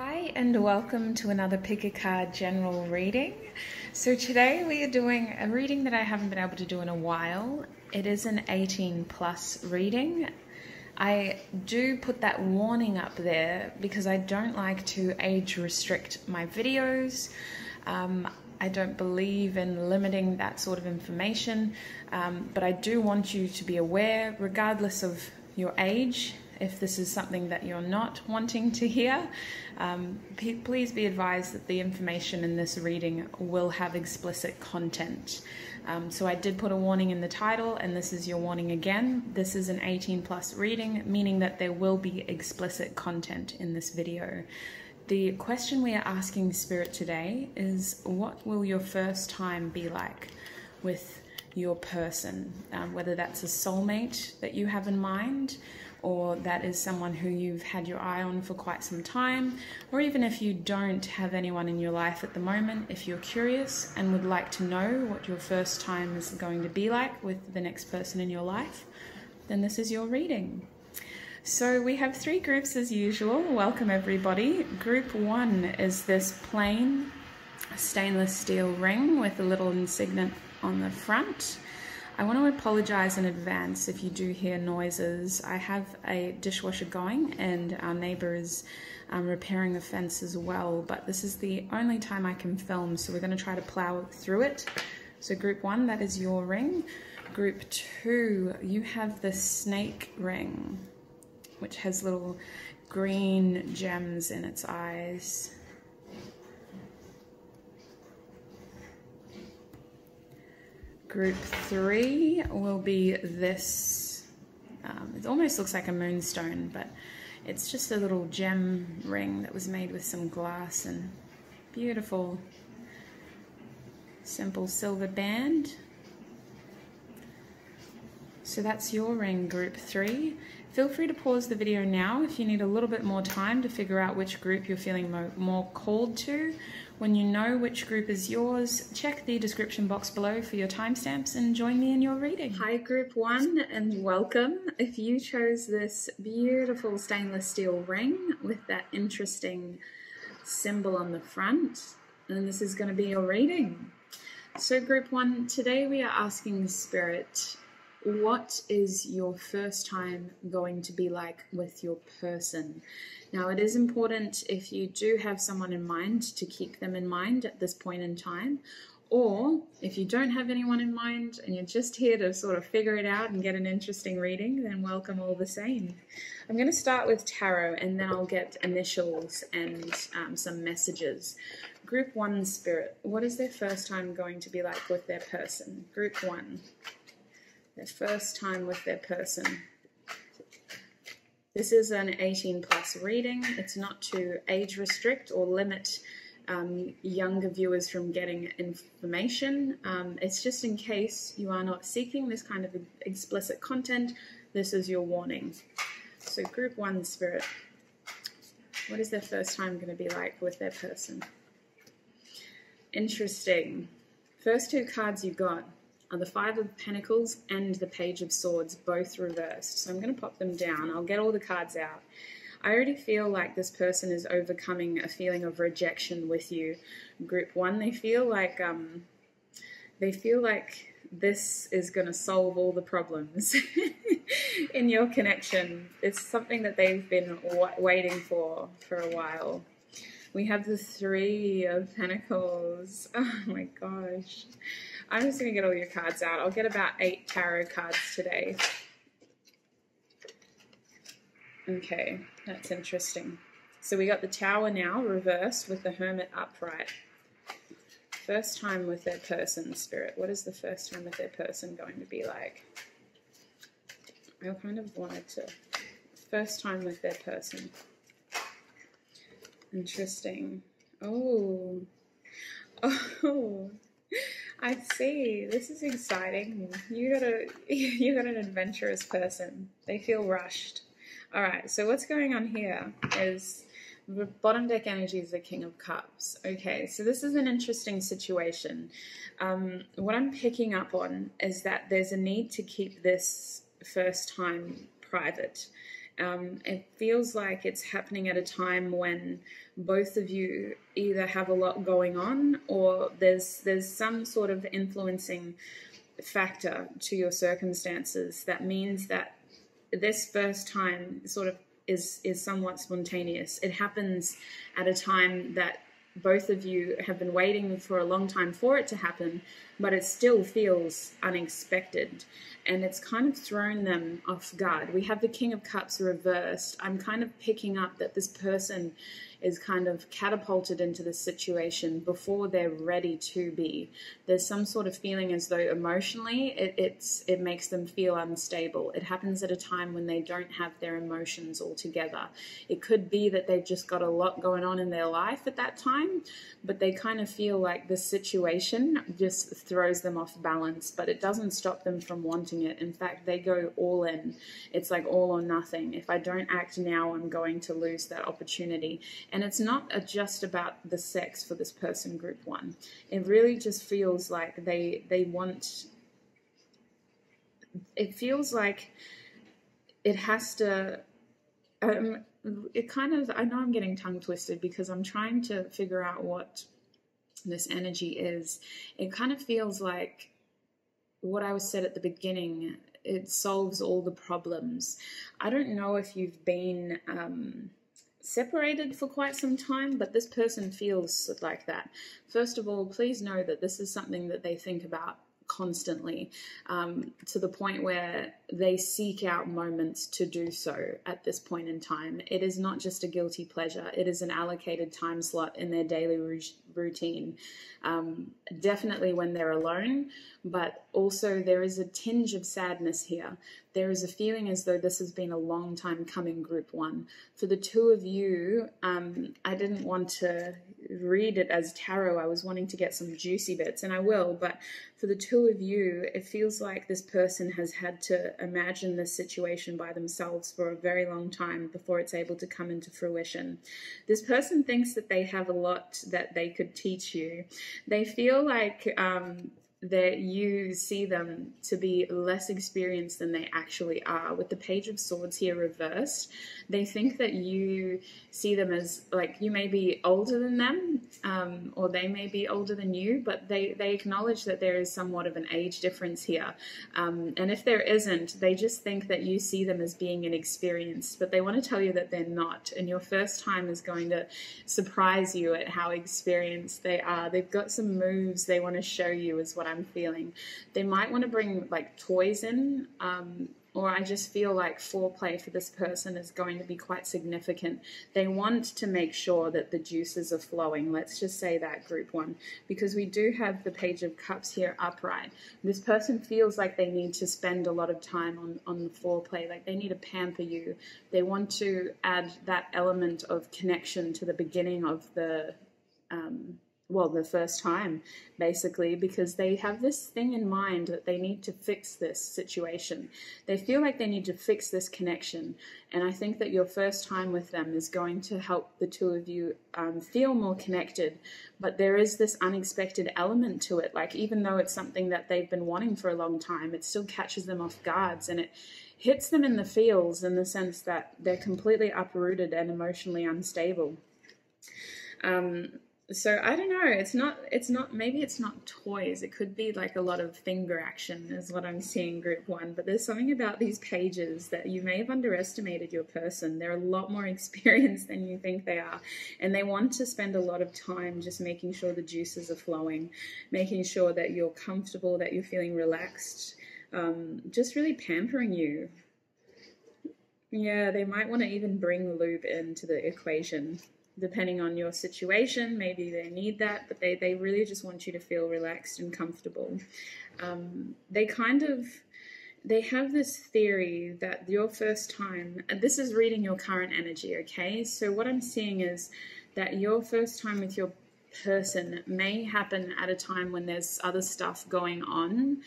Hi and welcome to another Pick a Card general reading. So today we are doing a reading that I haven't been able to do in a while. It is an 18 plus reading. I do put that warning up there because I don't like to age restrict my videos. I don't believe in limiting that sort of information, but I do want you to be aware, regardless of your age, if this is something that you're not wanting to hear, please be advised that the information in this reading will have explicit content. So I did put a warning in the title, and this is your warning again. This is an 18 plus reading, meaning that there will be explicit content in this video. The question we are asking Spirit today is, what will your first time be like with your person? Whether that's a soulmate that you have in mind, or that is someone who you've had your eye on for quite some time, or even if you don't have anyone in your life at the moment, if you're curious and would like to know what your first time is going to be like with the next person in your life, then this is your reading. So we have three groups as usual. Welcome everybody. Group one is this plain stainless steel ring with a little insignia on the front. I want to apologize in advance if you do hear noises. I have a dishwasher going and our neighbor is repairing a fence as well, but this is the only time I can film, so we're going to try to plow through it. So group one, that is your ring. Group two, you have the snake ring, which has little green gems in its eyes. Group three will be this, it almost looks like a moonstone, but it's just a little gem ring that was made with some glass and beautiful simple silver band. So that's your ring, group three. Feel free to pause the video now if you need a little bit more time to figure out which group you're feeling more called to. When you know which group is yours, check the description box below for your timestamps and join me in your reading. Hi group one and welcome. If you chose this beautiful stainless steel ring with that interesting symbol on the front, then this is going to be your reading. So group one, today we are asking Spirit, what is your first time going to be like with your person? Now, it is important, if you do have someone in mind, to keep them in mind at this point in time. Or if you don't have anyone in mind and you're just here to sort of figure it out and get an interesting reading, then welcome all the same. I'm going to start with tarot and then I'll get initials and some messages. Group one, Spirit, what is their first time going to be like with their person? Group one, their first time with their person. This is an 18 plus reading. It's not to age restrict or limit younger viewers from getting information. It's just in case you are not seeking this kind of explicit content, this is your warning. So group one, Spirit, what is their first time going to be like with their person? Interesting. First two cards you got are the Five of Pentacles and the Page of Swords, both reversed. So I'm going to pop them down. I'll get all the cards out. I already feel like this person is overcoming a feeling of rejection with you. Group one, they feel like this is going to solve all the problems in your connection. It's something that they've been waiting for a while. We have the Three of Pentacles. Oh my gosh. I'm just going to get all your cards out. I'll get about 8 tarot cards today. Okay, that's interesting. So we got the Tower now, reversed, with the Hermit upright. First time with their person, Spirit. What is the first time with their person going to be like? I kind of wanted to... First time with their person. Interesting. Oh. Oh. I see. This is exciting. You got an adventurous person. They feel rushed. All right. So what's going on here is the bottom deck energy is the King of Cups. Okay. So this is an interesting situation. What I'm picking up on is that there's a need to keep this first time private. It feels like it's happening at a time when both of you either have a lot going on, or there's some sort of influencing factor to your circumstances that means that this first time sort of is somewhat spontaneous. It happens at a time that both of you have been waiting for a long time for it to happen, but it still feels unexpected, and it's kind of thrown them off guard. We have the King of Cups reversed. I'm kind of picking up that this person is kind of catapulted into this situation before they're ready to be. There's some sort of feeling as though emotionally it makes them feel unstable. It happens at a time when they don't have their emotions all together. It could be that they've just got a lot going on in their life at that time, but they kind of feel like the situation just throws them off balance, but it doesn't stop them from wanting it. In fact, they go all in. It's like all or nothing. If I don't act now, I'm going to lose that opportunity. And it's not just about the sex for this person, group one. It really just feels like they want, it feels like it has to, it kind of, I know I'm getting tongue twisted because I'm trying to figure out what this energy is. It kind of feels like what I was said at the beginning, it solves all the problems. I don't know if you've been separated for quite some time, but this person feels like that. First of all, please know that this is something that they think about constantly, to the point where they seek out moments to do so at this point in time. It is not just a guilty pleasure. It is an allocated time slot in their daily routine. Definitely when they're alone, but also there is a tinge of sadness here. There is a feeling as though this has been a long time coming, group one. For the two of you, I didn't want to read it as tarot. I was wanting to get some juicy bits, and I will, but for the two of you, it feels like this person has had to imagine this situation by themselves for a very long time before it's able to come into fruition. This person thinks that they have a lot that they could teach you. They feel like that you see them to be less experienced than they actually are. With the Page of Swords here reversed, they think that you see them as like you may be older than them, or they may be older than you, but they acknowledge that there is somewhat of an age difference here. And if there isn't, they just think that you see them as being inexperienced, but they want to tell you that they're not. And your first time is going to surprise you at how experienced they are. They've got some moves they want to show you, is what I'm feeling. They might want to bring like toys in, or I just feel like foreplay for this person is going to be quite significant. They want to make sure that the juices are flowing. Let's just say that, group one, because we do have the Page of Cups here upright. This person feels like they need to spend a lot of time on the foreplay, like they need to pamper you. They want to add that element of connection to the beginning of the the first time, basically, because they have this thing in mind that they need to fix this situation. They feel like they need to fix this connection, and I think that your first time with them is going to help the two of you feel more connected, but there is this unexpected element to it. Like, even though it's something that they've been wanting for a long time, it still catches them off guards, and it hits them in the feels in the sense that they're completely uprooted and emotionally unstable. So I don't know, maybe it's not toys. It could be like a lot of finger action is what I'm seeing, group one. But there's something about these pages that you may have underestimated your person. They're a lot more experienced than you think they are. And they want to spend a lot of time just making sure the juices are flowing, making sure that you're comfortable, that you're feeling relaxed, just really pampering you. Yeah, they might want to even bring lube into the equation. Depending on your situation, maybe they need that, but they really just want you to feel relaxed and comfortable. They have this theory that your first time, and this is reading your current energy, okay? So what I'm seeing is that your first time with your person may happen at a time when there's other stuff going on,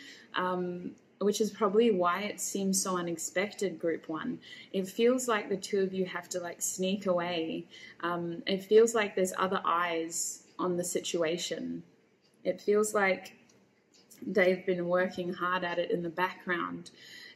which is probably why it seems so unexpected, group one. It feels like the two of you have to like sneak away. It feels like there's other eyes on the situation. It feels like they've been working hard at it in the background,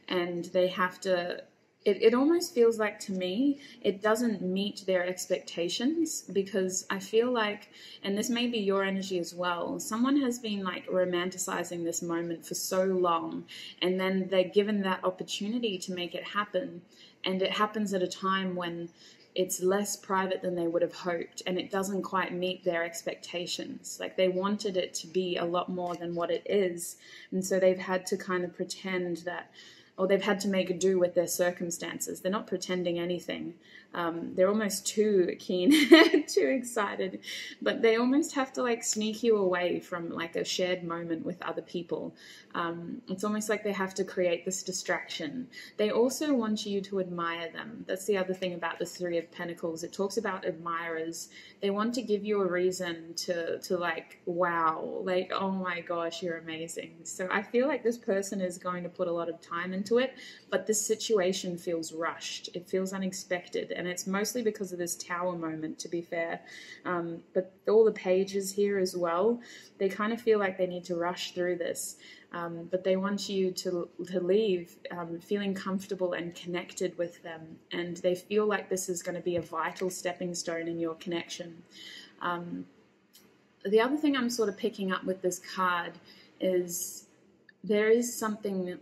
and they have to it almost feels like, to me, it doesn't meet their expectations, because I feel like, and this may be your energy as well, someone has been like romanticizing this moment for so long, and then they're given that opportunity to make it happen, and it happens at a time when it's less private than they would have hoped, and it doesn't quite meet their expectations. Like, they wanted it to be a lot more than what it is, and so they've had to kind of pretend that, or they've had to make do with their circumstances. They're not pretending anything. They're almost too keen, too excited, but they almost have to like sneak you away from like a shared moment with other people. It's almost like they have to create this distraction. They also want you to admire them. That's the other thing about the Three of Pentacles. It talks about admirers. They want to give you a reason to like, wow, like, oh my gosh, you're amazing. So I feel like this person is going to put a lot of time into it, but this situation feels rushed. It feels unexpected, and it's mostly because of this Tower moment, to be fair. But all the pages here as well, they kind of feel like they need to rush through this. But they want you to leave feeling comfortable and connected with them, and they feel like this is going to be a vital stepping stone in your connection. The other thing I'm sort of picking up with this card is there is something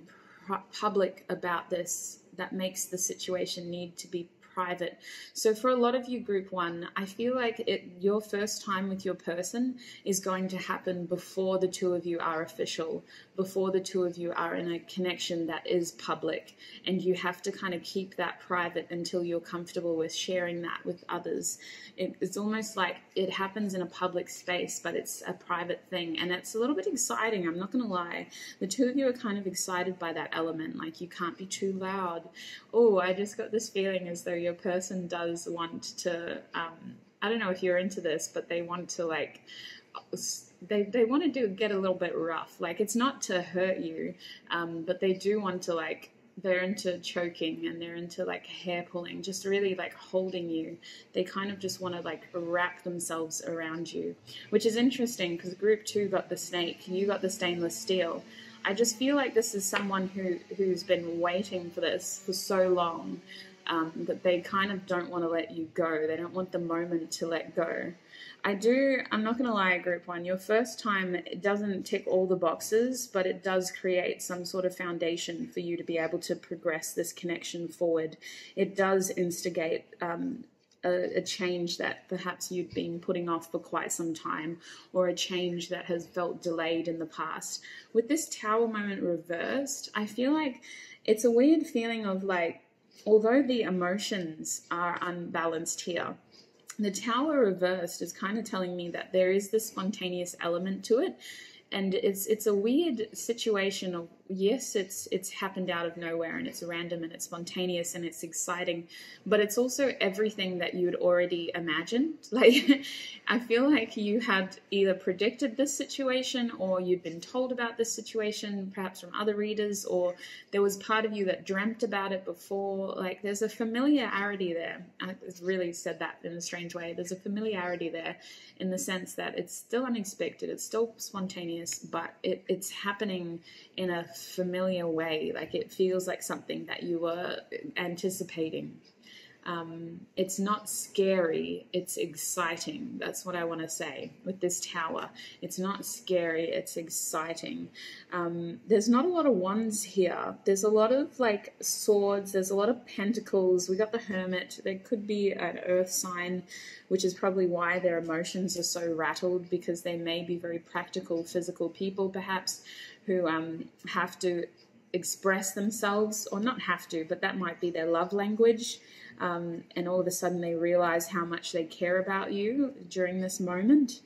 public about this that makes the situation need to be private. So for a lot of you, group one, I feel like your first time with your person is going to happen before the two of you are official, before the two of you are in a connection that is public, and you have to kind of keep that private until you're comfortable with sharing that with others. It's almost like it happens in a public space, but it's a private thing, and it's a little bit exciting, I'm not going to lie. The two of you are kind of excited by that element, like you can't be too loud. Oh, I just got this feeling as though your person does want to, I don't know if you're into this, but they want to like, they want to get a little bit rough. Like, it's not to hurt you, but they do want to like, they're into choking, and they're into like hair pulling, just really like holding you. They kind of just want to like wrap themselves around you, which is interesting because group two got the snake, you got the stainless steel. I just feel like this is someone who's been waiting for this for so long, that they kind of don't want to let you go. They don't want the moment to let go. I'm not going to lie, group one, your first time, it doesn't tick all the boxes, but it does create some sort of foundation for you to be able to progress this connection forward. It does instigate a change that perhaps you'd been putting off for quite some time, or a change that has felt delayed in the past. With this Tower moment reversed, I feel like it's a weird feeling of like, although the emotions are unbalanced here, the Tower reversed is kind of telling me that there is this spontaneous element to it. And it's a weird situation of, yes, it's happened out of nowhere, and it's random, and it's spontaneous, and it's exciting, but it's also everything that you'd already imagined. Like, I feel like you had either predicted this situation, or you'd been told about this situation, perhaps from other readers, or there was part of you that dreamt about it before. Like, there's a familiarity there. I really said that in a strange way. There's a familiarity there in the sense that it's still unexpected, it's still spontaneous, but it's happening in a familiar way. Like, it feels like something that you were anticipating. It's not scary, it's exciting. That's what I want to say with this Tower. It's not scary, it's exciting. There's not a lot of wands here. There's a lot of like swords, there's a lot of pentacles. We got the Hermit. There could be an earth sign, which is probably why their emotions are so rattled, because they may be very practical, physical people perhaps, who have to express themselves, or not have to, but that might be their love language. And all of a sudden they realize how much they care about you during this moment.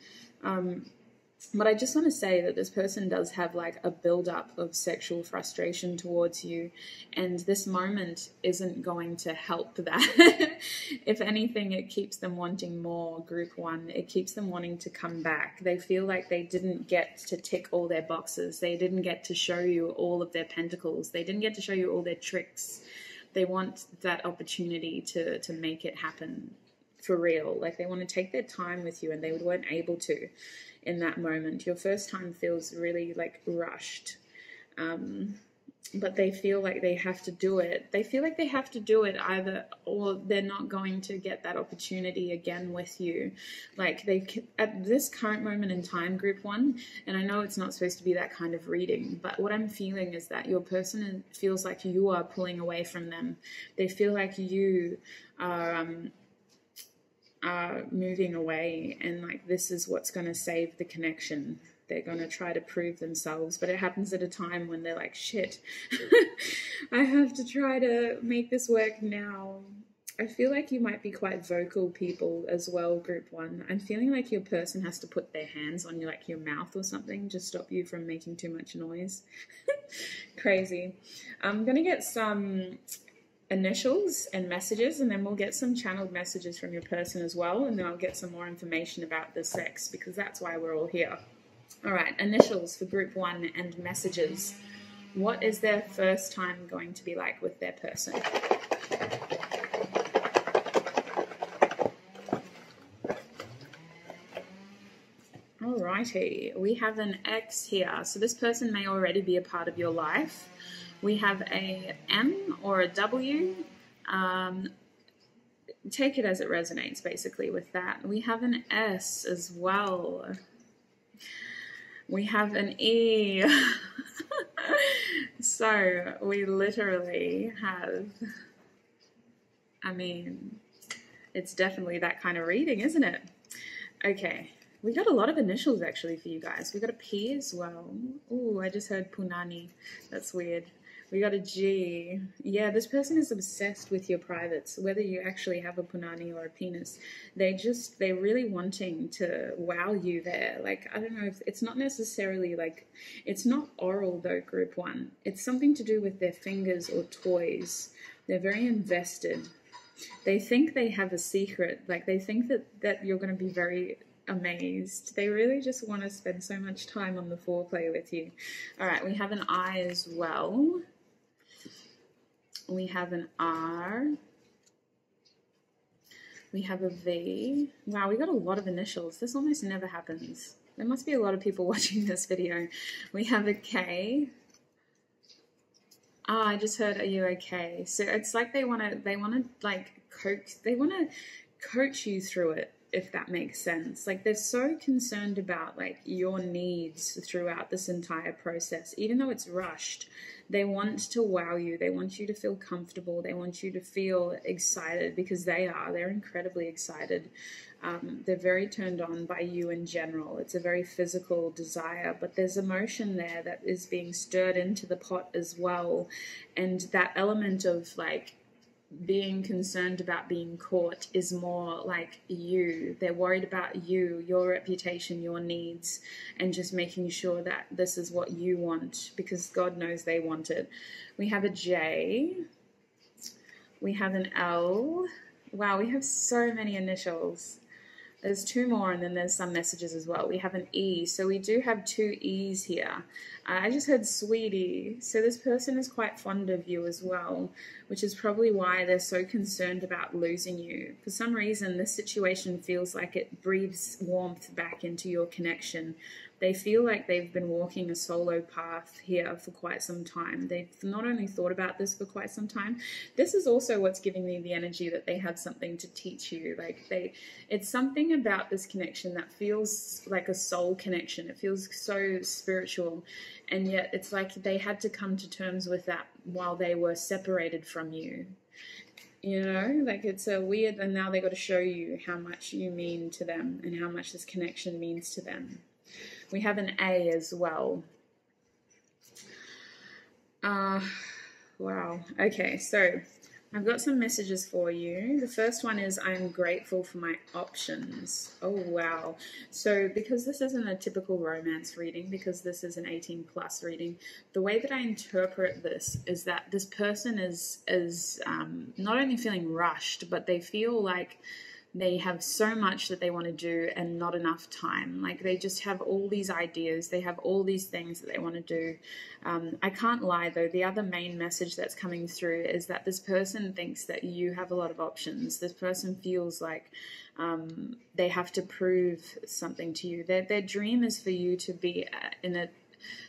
But I just want to say that this person does have like a build-up of sexual frustration towards you, and this moment isn't going to help that. If anything, it keeps them wanting more, group one. It keeps them wanting to come back. They feel like they didn't get to tick all their boxes. They didn't get to show you all of their pentacles. They didn't get to show you all their tricks. They want that opportunity to make it happen for real. Like, they want to take their time with you, and they weren't able to in that moment. Your first time feels really like rushed. but they feel like they have to do it. They feel like they have to do it either, or they're not going to get that opportunity again with you. Like at this current moment in time, group one, and I know it's not supposed to be that kind of reading, but what I'm feeling is that your person feels like you are pulling away from them. They feel like you are moving away, and like this is what's going to save the connection. They're going to try to prove themselves, but it happens at a time when they're like, shit, I have to try to make this work now. I feel like you might be quite vocal people as well, group one. I'm feeling like your person has to put their hands on you, like your mouth or something, to stop you from making too much noise. Crazy. I'm going to get some initials and messages, and then we'll get some channeled messages from your person as well, and then I'll get some more information about the sex, because that's why we're all here. All right, initials for group one and messages. What is their first time going to be like with their person? Alrighty, we have an X here. So this person may already be a part of your life. We have a M or a W. Take it as it resonates, basically, with that. We have an S as well. We have an E. So we literally have, I mean, it's definitely that kind of reading, isn't it? Okay, we got a lot of initials actually for you guys. We got a P as well. Ooh, I just heard Punani. That's weird. We got a G. Yeah, this person is obsessed with your privates, whether you actually have a punani or a penis. They're really wanting to wow you there. Like, I don't know if it's not necessarily like, it's not oral though, group one. It's something to do with their fingers or toys. They're very invested. They think they have a secret. Like, they think that you're going to be very amazed. They really just want to spend so much time on the foreplay with you. All right, we have an I as well. We have an R. We have a V. Wow, we got a lot of initials. This almost never happens. There must be a lot of people watching this video. We have a K. Ah, I just heard, are you okay? So it's like they want to like coach you through it, if that makes sense. Like, they're so concerned about like your needs throughout this entire process. Even though it's rushed, they want to wow you. They want you to feel comfortable. They want you to feel excited, because they're incredibly excited. They're very turned on by you in general. It's a very physical desire, but there's emotion there that is being stirred into the pot as well. And that element of like being concerned about being caught is more like you. They're worried about you, your reputation, your needs, and just making sure that this is what you want, because God knows they want it. We have a J. We have an L. Wow, we have so many initials. There's two more, and then there's some messages as well. We have an E, so we do have two E's here. I just heard sweetie, so this person is quite fond of you as well, which is probably why they're so concerned about losing you. For some reason, this situation feels like it breathes warmth back into your connection. They feel like they've been walking a solo path here for quite some time. They've not only thought about this for quite some time, this is also what's giving me the energy that they have something to teach you. Like, it's something about this connection that feels like a soul connection. It feels so spiritual, and yet it's like they had to come to terms with that while they were separated from you. You know, like, it's a weird, and now they got to show you how much you mean to them and how much this connection means to them. We have an A as well. Wow. Okay, so I've got some messages for you. The first one is, I'm grateful for my options. Oh, wow. So because this isn't a typical romance reading, because this is an 18 plus reading, the way that I interpret this is that this person is not only feeling rushed, but they feel like they have so much that they want to do and not enough time. Like, they just have all these ideas. They have all these things that they want to do. I can't lie, though. The other main message that's coming through is that this person thinks that you have a lot of options. This person feels like they have to prove something to you. Their dream is for you to be in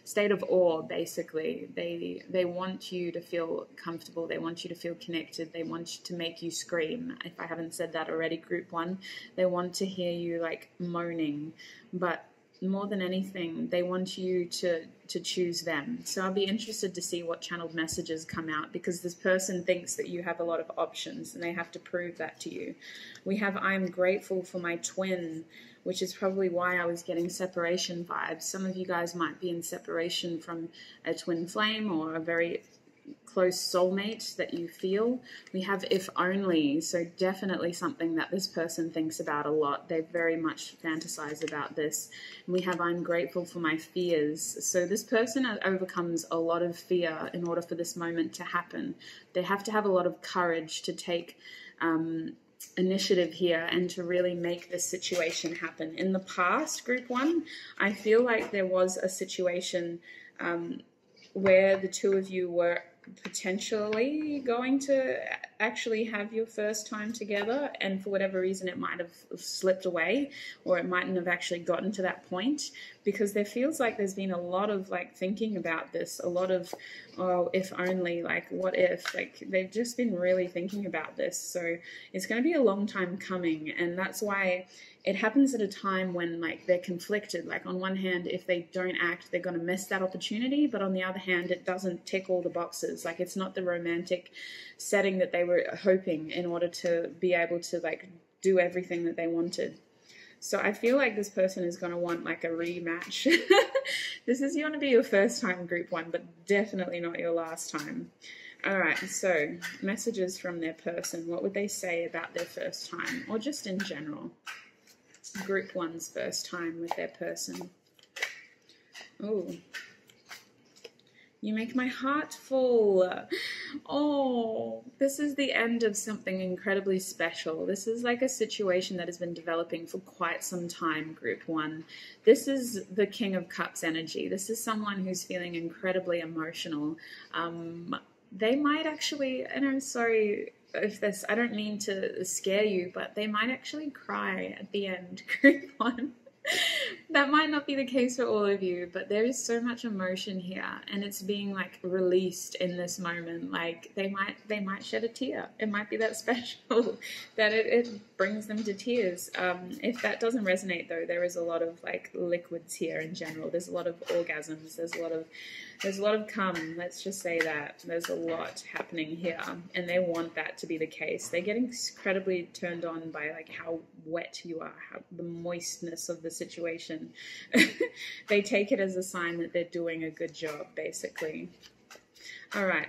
state of awe, basically. They want you to feel comfortable. They want you to feel connected. They want to make you scream. If I haven't said that already, group one, they want to hear you like moaning, but more than anything, they want you to choose them. So I'll be interested to see what channeled messages come out, because this person thinks that you have a lot of options and they have to prove that to you. We have I'm grateful for my twin, which is probably why I was getting separation vibes. Some of you guys might be in separation from a twin flame or a very close soulmate that you feel. We have if only, so definitely something that this person thinks about a lot. They very much fantasize about this. And we have I'm grateful for my fears. So this person overcomes a lot of fear in order for this moment to happen. They have to have a lot of courage to take initiative here and to really make this situation happen. In the past, group one, I feel like there was a situation where the two of you were potentially going to actually have your first time together, and for whatever reason it might have slipped away, or it mightn't have actually gotten to that point, because there feels like there's been a lot of like thinking about this, a lot of if only, like what if, like they've just been really thinking about this. So it's going to be a long time coming, and that's why it happens at a time when like they're conflicted. Like on one hand, if they don't act, they're going to miss that opportunity, but on the other hand, it doesn't tick all the boxes. Like it's not the romantic setting that they were hoping in order to be able to like do everything that they wanted. So I feel like this person is going to want like a rematch. This is going to be your first time, group one, but definitely not your last time. All right, so messages from their person. What would they say about their first time, or just in general? Group one's first time with their person. Oh, you make my heart full. Oh, this is the end of something incredibly special. This is like a situation that has been developing for quite some time, group one. This is the King of Cups energy. This is someone who's feeling incredibly emotional. They might actually, and I'm sorry if this, I don't mean to scare you, but they might actually cry at the end, group one. That might not be the case for all of you, but there is so much emotion here, and it's being like released in this moment. Like they might shed a tear. It might be that special that it brings them to tears. If that doesn't resonate though, there is a lot of like liquids here in general. There's a lot of orgasms. There's a lot of cum. Let's just say that there's a lot happening here, and they want that to be the case. They're getting incredibly turned on by like how wet you are, how the moistness of the situation. They take it as a sign that they're doing a good job, basically. All right,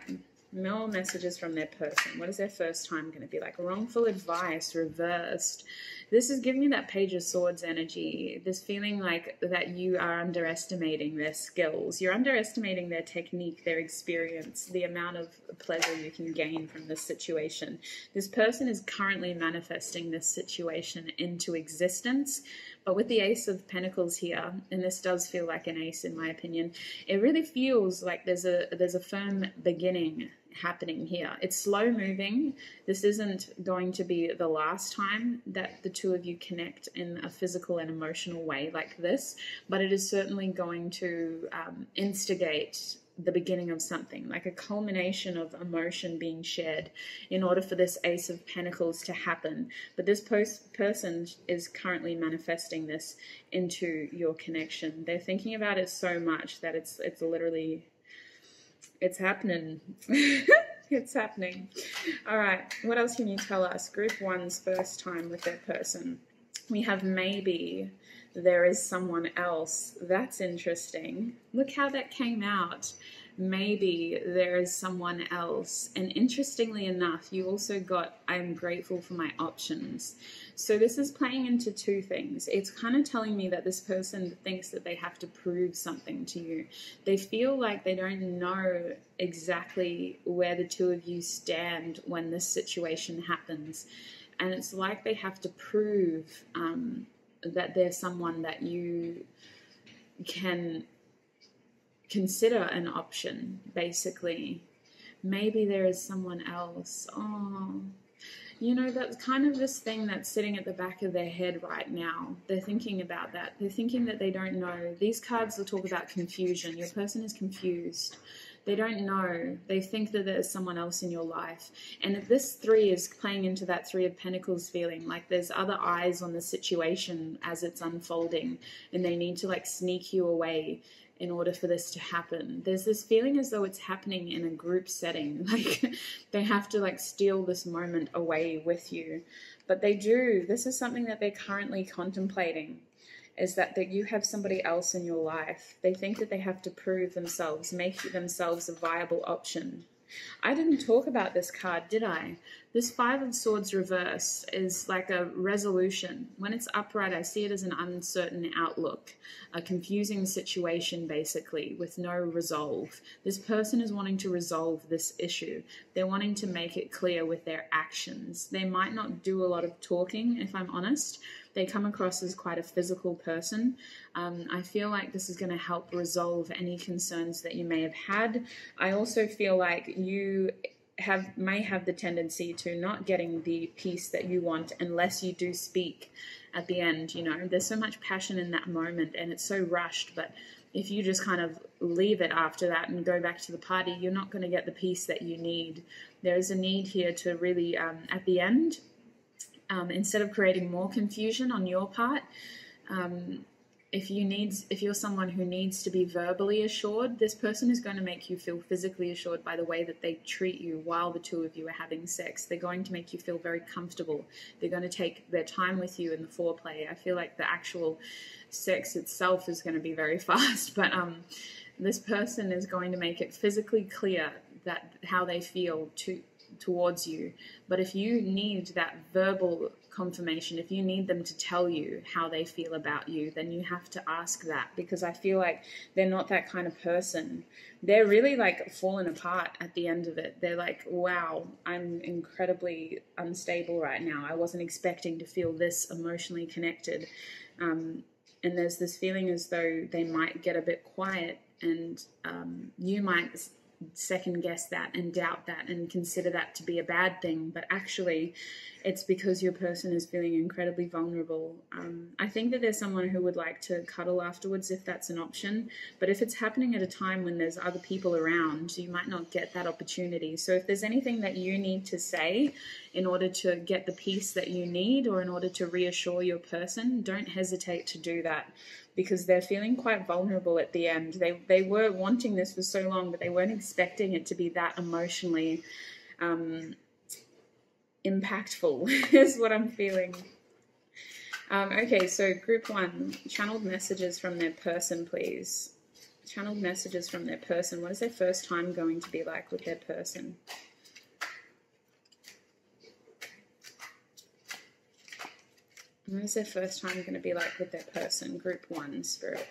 more messages from their person. What is their first time going to be like? Wrongful advice reversed. This is giving me that Page of Swords energy, this feeling like that you are underestimating their skills. You're underestimating their technique, their experience, the amount of pleasure you can gain from this situation. This person is currently manifesting this situation into existence, but with the Ace of Pentacles here, and this does feel like an ace in my opinion, it really feels like there's a firm beginning happening here. It's slow moving. This isn't going to be the last time that the two of you connect in a physical and emotional way like this, but it is certainly going to instigate the beginning of something, like a culmination of emotion being shared in order for this Ace of Pentacles to happen. But this person is currently manifesting this into your connection. They're thinking about it so much that it's literally, it's happening. It's happening. All right, what else can you tell us? Group one's first time with their person. We have maybe there is someone else. That's interesting. Look how that came out. Maybe there is someone else. And interestingly enough, you also got I'm grateful for my options. So this is playing into two things. It's kind of telling me that this person thinks that they have to prove something to you. They feel like they don't know exactly where the two of you stand when this situation happens. And it's like they have to prove that they're someone that you can consider an option, basically. Maybe there is someone else. Oh, you know, that's kind of this thing that's sitting at the back of their head right now. They're thinking about that. They're thinking that they don't know. These cards will talk about confusion. Your person is confused. They don't know. They think that there's someone else in your life. And if this 3 is playing into that 3 of Pentacles feeling, like there's other eyes on the situation as it's unfolding, and they need to like sneak you away in order for this to happen. There's this feeling as though it's happening in a group setting. Like they have to like steal this moment away with you. But they do. This is something that they're currently contemplating, is that you have somebody else in your life. They think that they have to prove themselves, make themselves a viable option. I didn't talk about this card, did I? This 5 of Swords reverse is like a resolution. When it's upright, I see it as an uncertain outlook, a confusing situation, basically, with no resolve. This person is wanting to resolve this issue. They're wanting to make it clear with their actions. They might not do a lot of talking, if I'm honest. They come across as quite a physical person. I feel like this is going to help resolve any concerns that you may have had. I also feel like you may have the tendency to not getting the peace that you want unless you do speak at the end. You know, there's so much passion in that moment and it's so rushed, but if you just kind of leave it after that and go back to the party, you're not going to get the peace that you need. There is a need here to really, at the end, instead of creating more confusion on your part, if you're someone who needs to be verbally assured, this person is going to make you feel physically assured by the way that they treat you while the 2 of you are having sex. They're going to make you feel very comfortable. They're going to take their time with you in the foreplay. I feel like the actual sex itself is going to be very fast, but this person is going to make it physically clear that how they feel towards you. But if you need that verbal confirmation, if you need them to tell you how they feel about you, then you have to ask that, because I feel like they're not that kind of person. They're really like falling apart at the end of it. They're like, wow, I'm incredibly unstable right now. I wasn't expecting to feel this emotionally connected. And there's this feeling as though they might get a bit quiet, and you might second guess that and doubt that and consider that to be a bad thing, but actually it's because your person is feeling incredibly vulnerable. I think that there's someone who would like to cuddle afterwards if that's an option, but if it's happening at a time when there's other people around, you might not get that opportunity. So if there's anything that you need to say in order to get the peace that you need, or in order to reassure your person, don't hesitate to do that, because they're feeling quite vulnerable at the end. They were wanting this for so long, but they weren't expecting it to be that emotionally impactful is what I'm feeling. Okay, so group 1, channeled messages from their person, please. Channeled messages from their person. What is their first time going to be like with their person? What is their first time going to be like with their person? Group 1, Spirit.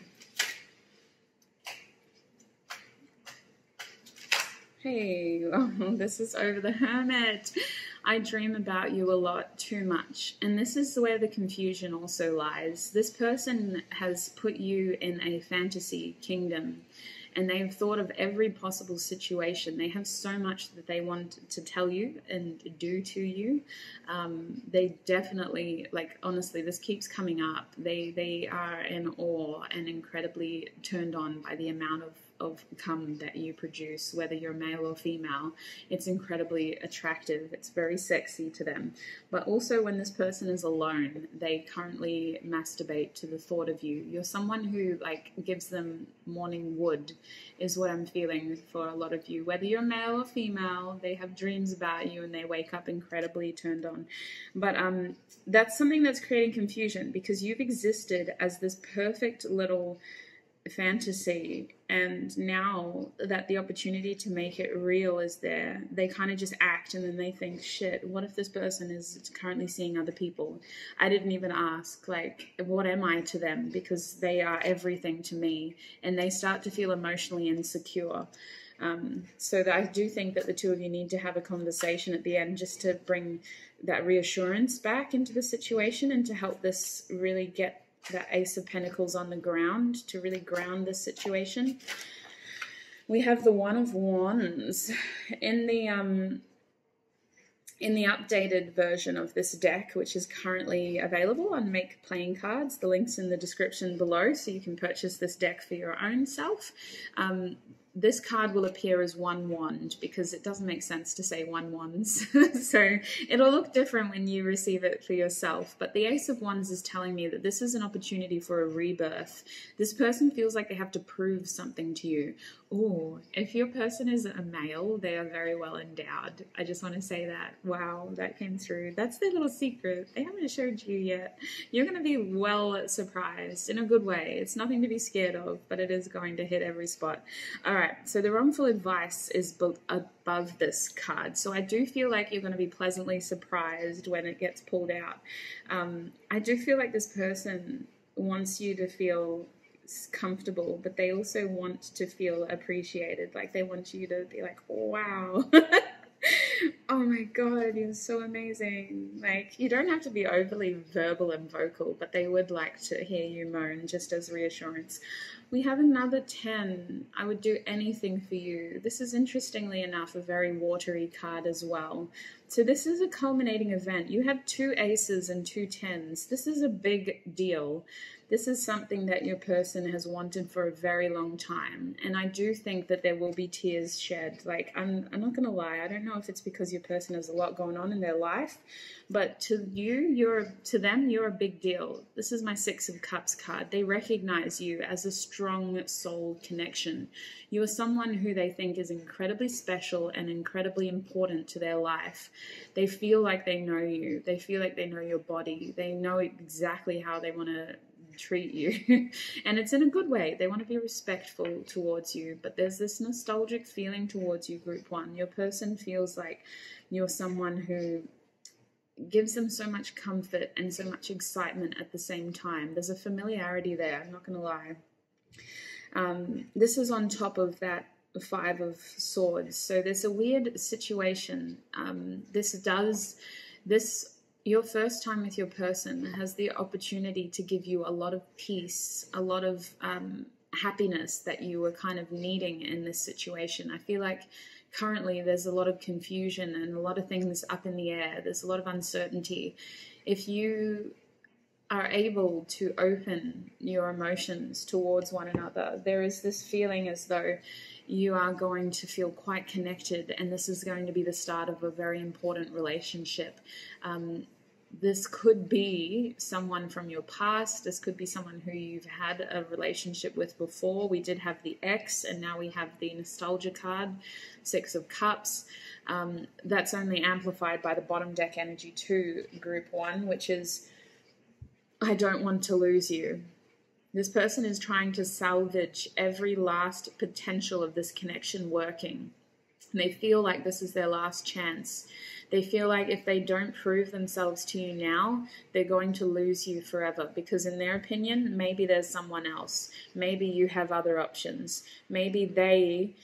Hey, oh, this is over the Hermit. I dream about you a lot, too much. And this is where the confusion also lies. This person has put you in a fantasy kingdom, and they've thought of every possible situation. They have so much that they want to tell you and do to you. They definitely, like, honestly, this keeps coming up. They are in awe and incredibly turned on by the amount of cum that you produce, whether you're male or female. It's incredibly attractive. It's very sexy to them. But also when this person is alone, they currently masturbate to the thought of you. You're someone who like gives them morning wood, is what I'm feeling for a lot of you. Whether you're male or female, they have dreams about you and they wake up incredibly turned on. But that's something that's creating confusion, because you've existed as this perfect little fantasy, and now that the opportunity to make it real is there, they kind of just act, and then they think, shit, what if this person is currently seeing other people? I didn't even ask, like, what am I to them? Because they are everything to me, and they start to feel emotionally insecure. So that I do think that the 2 of you need to have a conversation at the end, just to bring that reassurance back into the situation and to help this really get that Ace of Pentacles on the ground, to really ground this situation. We have the One of Wands. In the in the updated version of this deck, which is currently available on Make Playing Cards, the link's in the description below, so you can purchase this deck for your own self. This card will appear as one wand because it doesn't make sense to say one wands. So it'll look different when you receive it for yourself. But the Ace of Wands is telling me that this is an opportunity for a rebirth. This person feels like they have to prove something to you. Oh, if your person is a male, they are very well endowed. I just want to say that. Wow, that came through. That's their little secret. They haven't showed you yet. You're going to be well surprised in a good way. It's nothing to be scared of, but it is going to hit every spot. All right, so the wrongful advice is above this card. So I do feel like you're going to be pleasantly surprised when it gets pulled out. I do feel like this person wants you to feel comfortable, but they also want to feel appreciated. Like they want you to be like, wow. Oh my God, you're so amazing. Like, you don't have to be overly verbal and vocal, but they would like to hear you moan just as reassurance. We have another 10. I would do anything for you. This is, interestingly enough, a very watery card as well. So this is a culminating event. You have 2 aces and 2 10s. This is a big deal. This is something that your person has wanted for a very long time. And I do think that there will be tears shed. Like, I'm not going to lie. I don't know if it's because your person has a lot going on in their life, but to them, you're a big deal. This is my 6 of Cups card. They recognize you as a strong soul connection. You are someone who they think is incredibly special and incredibly important to their life. They feel like they know you. They feel like they know your body. They know exactly how they want to treat you. And it's in a good way. They want to be respectful towards you, but there's this nostalgic feeling towards you, Group 1. Your person feels like you're someone who gives them so much comfort and so much excitement at the same time. There's a familiarity there, I'm not going to lie. This is on top of that 5 of Swords. So there's a weird situation. Your first time with your person has the opportunity to give you a lot of peace, a lot of happiness that you were kind of needing in this situation. I feel like currently there's a lot of confusion and a lot of things up in the air. There's a lot of uncertainty. If you are able to open your emotions towards one another, there is this feeling as though you are going to feel quite connected, and this is going to be the start of a very important relationship. This could be someone from your past. This could be someone who you've had a relationship with before. We did have the ex, and now we have the nostalgia card, 6 of Cups. That's only amplified by the bottom deck energy 2, Group 1, which is, I don't want to lose you. This person is trying to salvage every last potential of this connection working. They feel like this is their last chance. They feel like if they don't prove themselves to you now, they're going to lose you forever, because in their opinion, maybe there's someone else. Maybe you have other options. Maybe they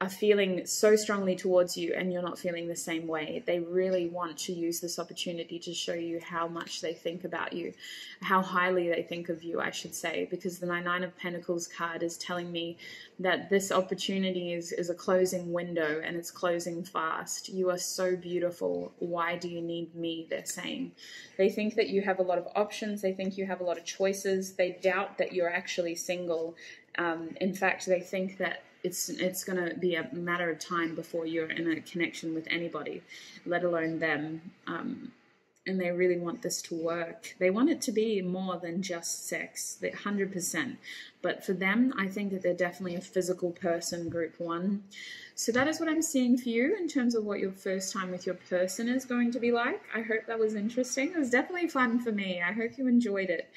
are feeling so strongly towards you and you're not feeling the same way. They really want to use this opportunity to show you how much they think about you, how highly they think of you, I should say, because the 9 of Pentacles card is telling me that this opportunity is a closing window and it's closing fast. You are so beautiful. Why do you need me? They're saying. They think that you have a lot of options. They think you have a lot of choices. They doubt that you're actually single. In fact, they think that it's going to be a matter of time before you're in a connection with anybody, let alone them. And they really want this to work. They want it to be more than just sex, 100%. But for them, I think that they're definitely a physical person, Group 1. So that is what I'm seeing for you in terms of what your first time with your person is going to be like. I hope that was interesting. It was definitely fun for me. I hope you enjoyed it.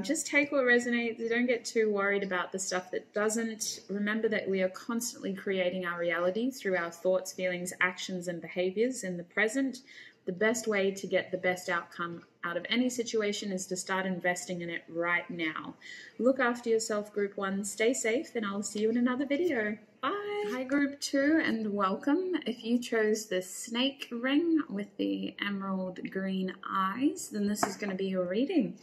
Just take what resonates. Don't get too worried about the stuff that doesn't. Remember that we are constantly creating our reality through our thoughts, feelings, actions, and behaviors in the present. The best way to get the best outcome out of any situation is to start investing in it right now. Look after yourself, Group 1. Stay safe, and I'll see you in another video. Bye. Hi, Group 2, and welcome. If you chose the snake ring with the emerald green eyes, then this is going to be your reading.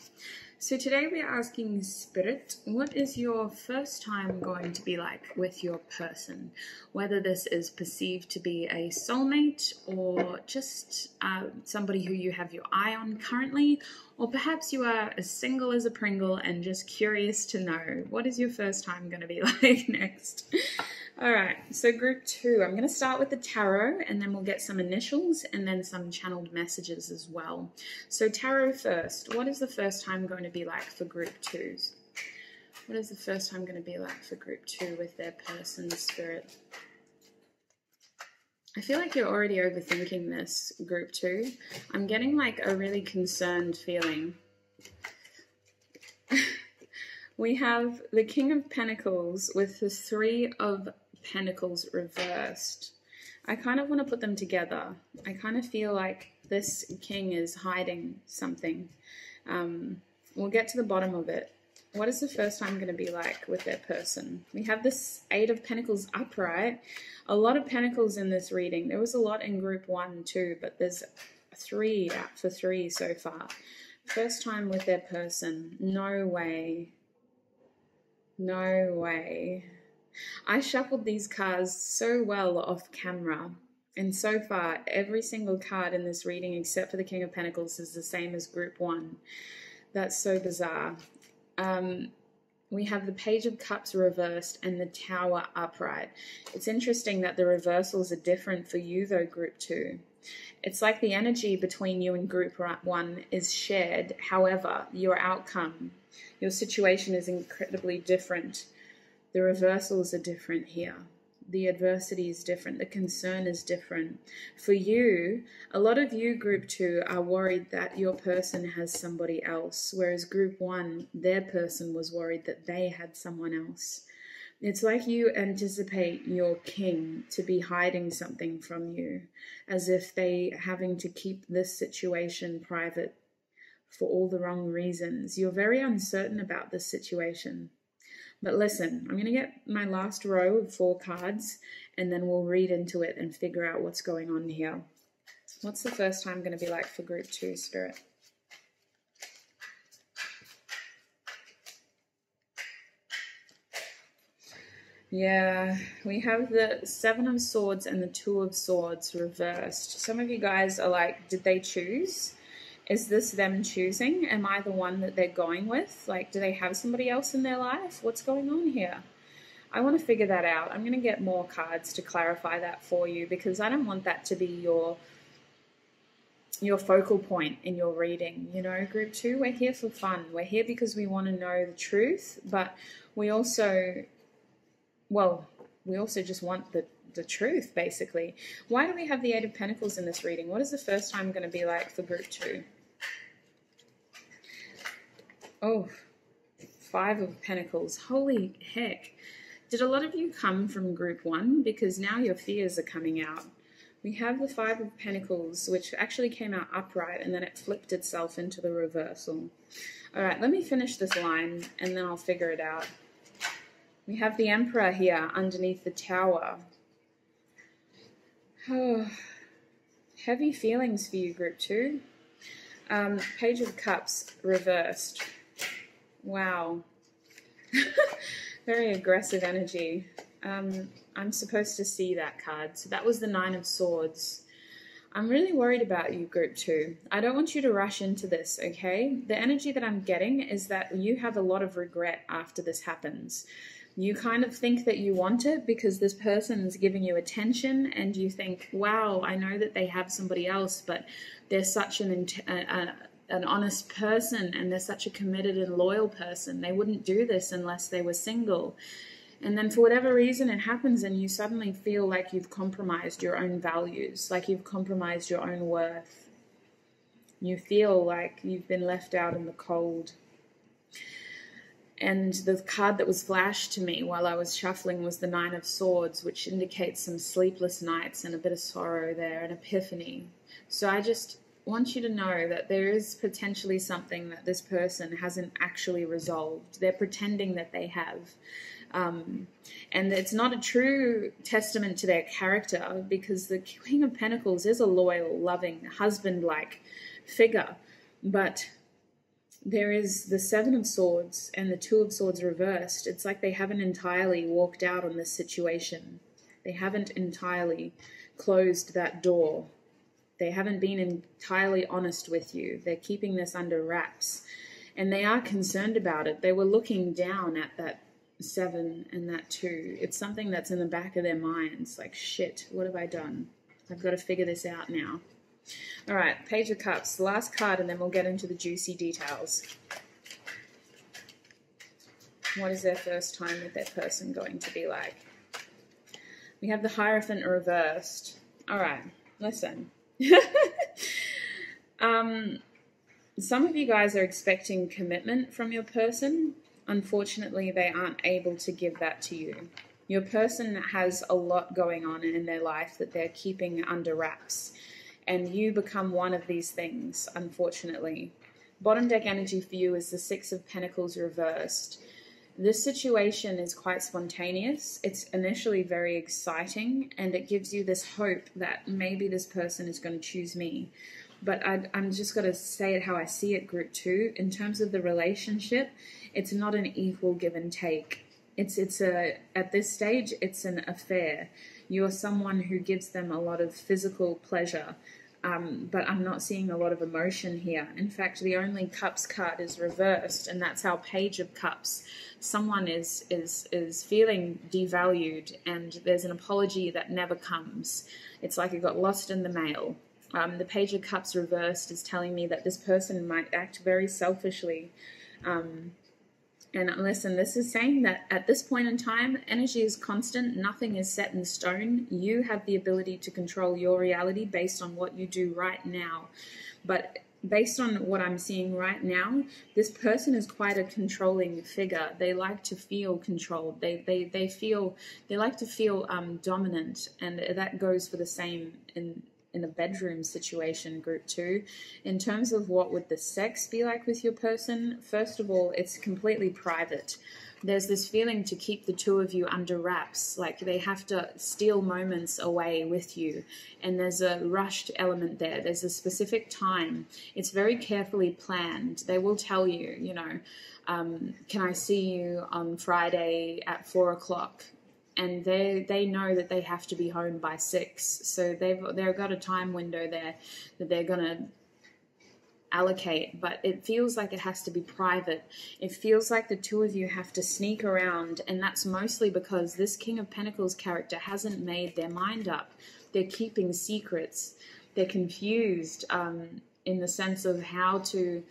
So today we are asking Spirit, what is your first time going to be like with your person? Whether this is perceived to be a soulmate or just somebody who you have your eye on currently, or perhaps you are as single as a Pringle and just curious to know, what is your first time going to be like next? All right, so group 2, I'm going to start with the tarot and then we'll get some initials and then some channeled messages as well. So tarot first, what is the first time going to be like for group 2s? What is the first time going to be like for group 2 with their person, Spirit? I feel like you're already overthinking this, group 2. I'm getting like a really concerned feeling. We have the King of Pentacles with the 3 of Pentacles reversed. I kind of want to put them together. I kind of feel like this king is hiding something. We'll get to the bottom of it. What is the first time going to be like with their person? We have this 8 of Pentacles upright. A lot of Pentacles in this reading. There was a lot in group 1 too, but there's 3 out for 3 so far. First time with their person. No way. No way. I shuffled these cards so well off camera, and so far every single card in this reading except for the King of Pentacles is the same as group 1. That's so bizarre. We have the Page of Cups reversed and the Tower upright. It's interesting that the reversals are different for you though, group 2. It's like the energy between you and group 1 is shared. However, your outcome, your situation is incredibly different. The reversals are different here. The adversity is different. The concern is different. For you, a lot of you, group 2, are worried that your person has somebody else, whereas group 1, their person was worried that they had someone else. It's like you anticipate your king to be hiding something from you, as if they having to keep this situation private for all the wrong reasons. You're very uncertain about this situation. But listen, I'm going to get my last row of 4 cards and then we'll read into it and figure out what's going on here. What's the first time going to be like for group 2, Spirit? Yeah, we have the 7 of Swords and the 2 of Swords reversed. Some of you guys are like, did they choose? Is this them choosing? Am I the one that they're going with? Like, do they have somebody else in their life? What's going on here? I want to figure that out. I'm going to get more cards to clarify that for you because I don't want that to be your focal point in your reading. You know, group 2, we're here for fun. We're here because we want to know the truth, but we also just want the truth, basically. Why do we have the 8 of Pentacles in this reading? What is the first time going to be like for group 2? Oh, 5 of Pentacles. Holy heck. Did a lot of you come from group 1? Because now your fears are coming out. We have the 5 of Pentacles, which actually came out upright, and then it flipped itself into the reversal. All right, let me finish this line, and then I'll figure it out. We have the Emperor here underneath the Tower. Oh, heavy feelings for you, group 2. Page of Cups reversed. Wow. Very aggressive energy. I'm supposed to see that card. So that was the 9 of Swords. I'm really worried about you, group 2. I don't want you to rush into this, okay? The energy that I'm getting is that you have a lot of regret after this happens. You kind of think that you want it because this person's giving you attention and you think, wow, I know that they have somebody else, but they're such an honest person and they're such a committed and loyal person. They wouldn't do this unless they were single. And then for whatever reason it happens and you suddenly feel like you've compromised your own values, like you've compromised your own worth. You feel like you've been left out in the cold. And the card that was flashed to me while I was shuffling was the 9 of Swords, which indicates some sleepless nights and a bit of sorrow there, an epiphany. So I just want you to know that there is potentially something that this person hasn't actually resolved. They're pretending that they have. And it's not a true testament to their character because the King of Pentacles is a loyal, loving, husband-like figure. But there is the Seven of Swords and the Two of Swords reversed. It's like they haven't entirely walked out on this situation. They haven't entirely closed that door. They haven't been entirely honest with you. They're keeping this under wraps. And they are concerned about it. They were looking down at that 7 and that 2. It's something that's in the back of their minds. Like, shit, what have I done? I've got to figure this out now. All right, Page of Cups, the last card, and then we'll get into the juicy details. What is their first time with their person going to be like? We have the Hierophant reversed. All right, listen. Some of you guys are expecting commitment from your person. Unfortunately, they aren't able to give that to you. Your person has a lot going on in their life that they're keeping under wraps. And you become one of these things, unfortunately. Bottom deck energy for you is the Six of Pentacles reversed. This situation is quite spontaneous. It's initially very exciting, and it gives you this hope that maybe this person is going to choose me. But I'm just going to say it how I see it, Group 2. In terms of the relationship, it's not an equal give and take. At this stage, it's an affair. You're someone who gives them a lot of physical pleasure, but I'm not seeing a lot of emotion here. In fact, the only Cups card is reversed, and that's our Page of Cups. Someone is feeling devalued, and there's an apology that never comes. It's like it got lost in the mail. The Page of Cups reversed is telling me that this person might act very selfishly. And listen, this is saying that at this point in time, energy is constant. Nothing is set in stone. You have the ability to control your reality based on what you do right now. But based on what I'm seeing right now, this person is quite a controlling figure. They like to feel controlled. They like to feel dominant, and that goes for the same in a bedroom situation, Group 2. In terms of what would the sex be like with your person, first of all, it's completely private. There's this feeling to keep the two of you under wraps, like they have to steal moments away with you, and there's a rushed element there. There's a specific time. It's very carefully planned. They will tell you, you know, can I see you on Friday at 4 o'clock? And they know that they have to be home by 6, so they've got a time window there that they're gonna allocate. But it feels like it has to be private. It feels like the two of you have to sneak around, and that's mostly because this King of Pentacles character hasn't made their mind up. They're keeping secrets. They're confused in the sense of how to.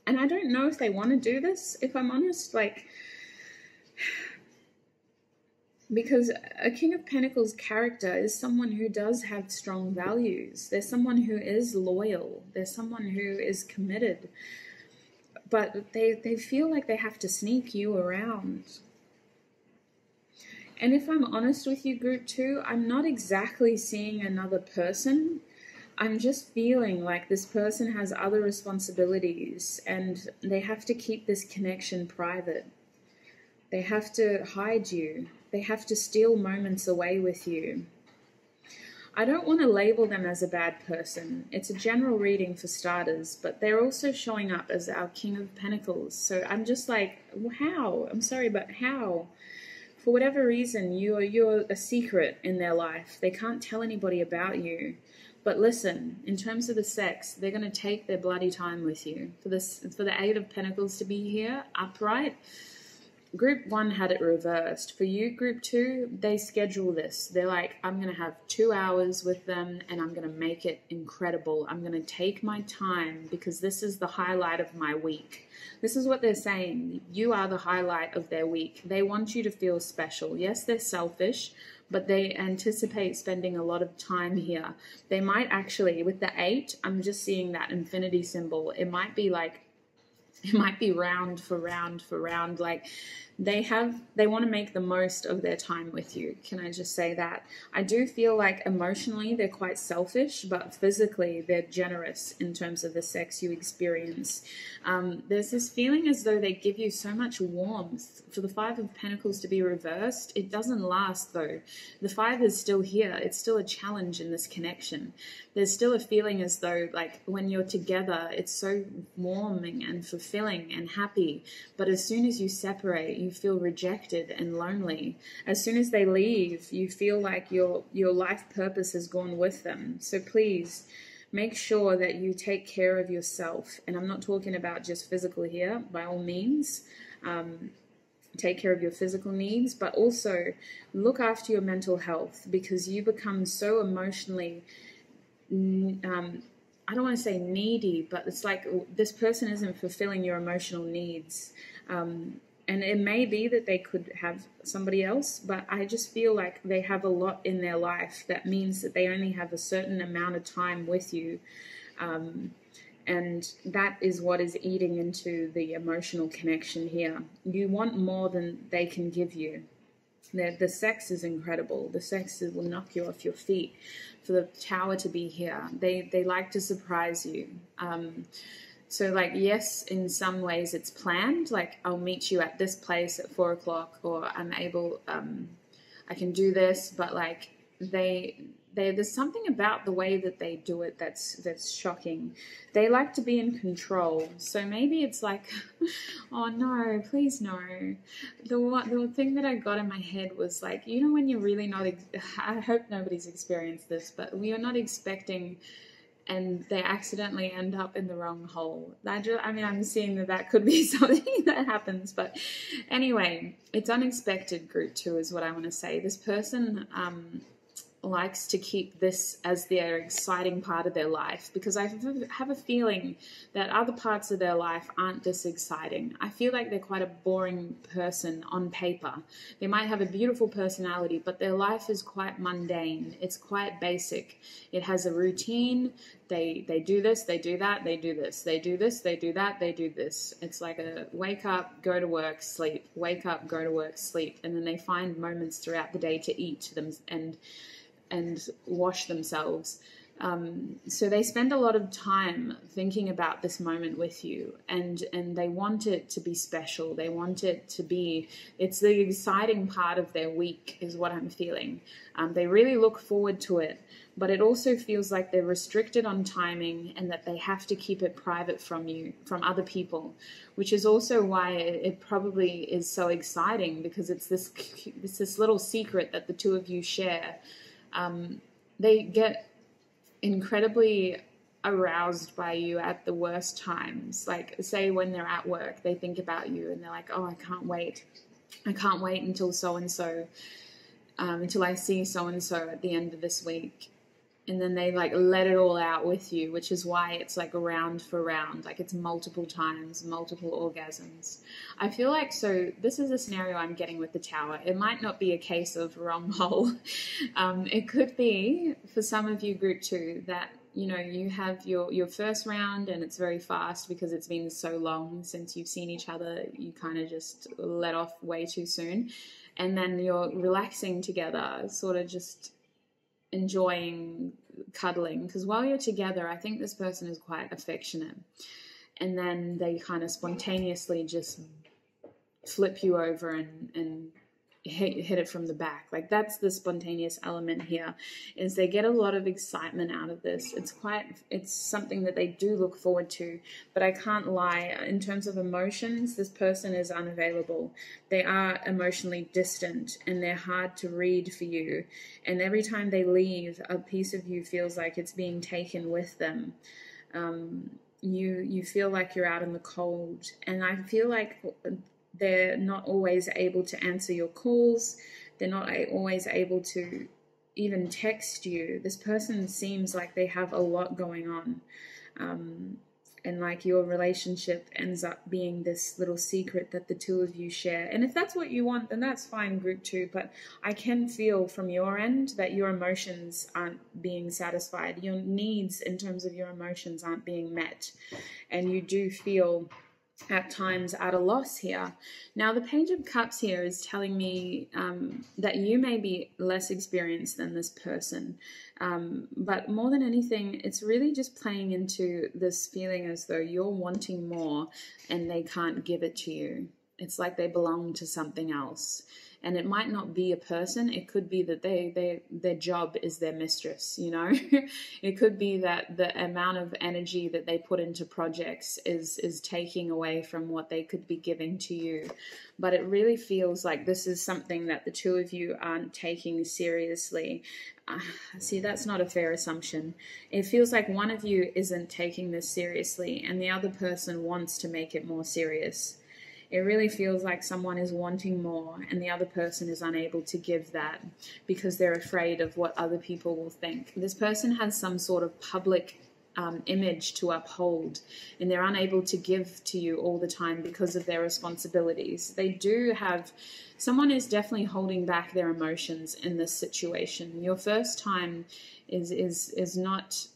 And I don't know if they want to do this, if I'm honest, like, because a King of Pentacles character is someone who does have strong values. They're someone who is loyal. They're someone who is committed. But they feel like they have to sneak you around. And if I'm honest with you, Group 2, I'm not exactly seeing another person. I'm just feeling like this person has other responsibilities, and they have to keep this connection private. They have to hide you. They have to steal moments away with you. I don't want to label them as a bad person. It's a general reading for starters, but they're also showing up as our King of Pentacles. So I'm just like, how? I'm sorry, but how? For whatever reason, you're a secret in their life. They can't tell anybody about you. But listen, in terms of the sex, they're going to take their bloody time with you. For the Eight of Pentacles to be here, upright, Group 1 had it reversed. For you, Group 2, they schedule this. They're like, I'm going to have 2 hours with them, and I'm going to make it incredible. I'm going to take my time because this is the highlight of my week. This is what they're saying. You are the highlight of their week. They want you to feel special. Yes, they're selfish, but they anticipate spending a lot of time here. They might actually, with the 8, I'm just seeing that infinity symbol. It might be like, it might be round for round for round. Like they want to make the most of their time with you. Can I just say that? I do feel like emotionally they're quite selfish, but physically they're generous in terms of the sex you experience. There's this feeling as though they give you so much warmth. For the Five of Pentacles to be reversed, it doesn't last though. The Five is still here. It's still a challenge in this connection. There's still a feeling as though, like, when you're together, it's so warming and fulfilling and happy. But as soon as you separate, you feel rejected and lonely. As soon as they leave, you feel like your life purpose has gone with them. So please, make sure that you take care of yourself. And I'm not talking about just physical here, by all means. Take care of your physical needs, but also look after your mental health, because you become so emotionally, I don't want to say needy, but it's like this person isn't fulfilling your emotional needs. And it may be that they could have somebody else, but I just feel like they have a lot in their life that means that they only have a certain amount of time with you. And that is what is eating into the emotional connection here. You want more than they can give you. The sex is incredible. The sex will knock you off your feet. For the Tower to be here, they like to surprise you. So, like, yes, in some ways it's planned. Like, I'll meet you at this place at 4 o'clock, or I can do this. But like, there's something about the way that they do it that's shocking. They like to be in control. So maybe it's like, oh no, please no. The thing that I got in my head was like, you know, when you're really not, I hope nobody's experienced this, but we are not expecting, and they accidentally end up in the wrong hole. I mean, I'm seeing that could be something that happens. But anyway, it's unexpected, group 2, is what I want to say. This person likes to keep this as their exciting part of their life, because I have a feeling that other parts of their life aren't this exciting. I feel like they're quite a boring person on paper. They might have a beautiful personality, but their life is quite mundane. It's quite basic. It has a routine. They do this, they do that, they do this, they do this, they do that, they do this. It's like a wake up, go to work, sleep, wake up, go to work, sleep. And then they find moments throughout the day to eat them and wash themselves. So they spend a lot of time thinking about this moment with you, and they want it to be special. They want it to be, it's the exciting part of their week is what I'm feeling. They really look forward to it, but it also feels like they're restricted on timing, and that they have to keep it private from you, from other people, which is also why it probably is so exciting, because it's this little secret that the two of you share. They get incredibly aroused by you at the worst times. Like, say when they're at work, they think about you and they're like, oh, I can't wait until so-and-so, until I see so-and-so at the end of this week. And then they like let it all out with you, which is why it's like round for round, like it's multiple times, multiple orgasms. I feel like, so this is a scenario I'm getting with the Tower. It might not be a case of wrong hole. It could be for some of you, group 2, that, you know, you have your first round and it's very fast because it's been so long since you've seen each other. You kind of just let off way too soon. And then you're relaxing together, sort of just enjoying cuddling, because while you're together, I think this person is quite affectionate, and then they kind of spontaneously just flip you over and hit it from the back. Like, that's the spontaneous element here, is they get a lot of excitement out of this. It's something that they do look forward to, but I can't lie, in terms of emotions, this person is unavailable. They are emotionally distant, and they're hard to read for you, and every time they leave, a piece of you feels like it's being taken with them. You feel like you're out in the cold, and I feel like they're not always able to answer your calls. They're not always able to even text you. This person seems like they have a lot going on. And like your relationship ends up being this little secret that the two of you share. And if that's what you want, then that's fine, group 2. But I can feel from your end that your emotions aren't being satisfied. Your needs in terms of your emotions aren't being met. And you do feel at times at a loss here. Now, the Page of Cups here is telling me that you may be less experienced than this person. But more than anything, it's really just playing into this feeling as though you're wanting more and they can't give it to you. It's like they belong to something else. And it might not be a person. It could be that their job is their mistress, you know. It could be that the amount of energy that they put into projects is taking away from what they could be giving to you. But it really feels like this is something that the two of you aren't taking seriously. See, that's not a fair assumption. It feels like one of you isn't taking this seriously and the other person wants to make it more serious. It really feels like someone is wanting more and the other person is unable to give that because they're afraid of what other people will think. This person has some sort of public image to uphold and they're unable to give to you all the time because of their responsibilities. They do have, someone is definitely holding back their emotions in this situation. Your first time is not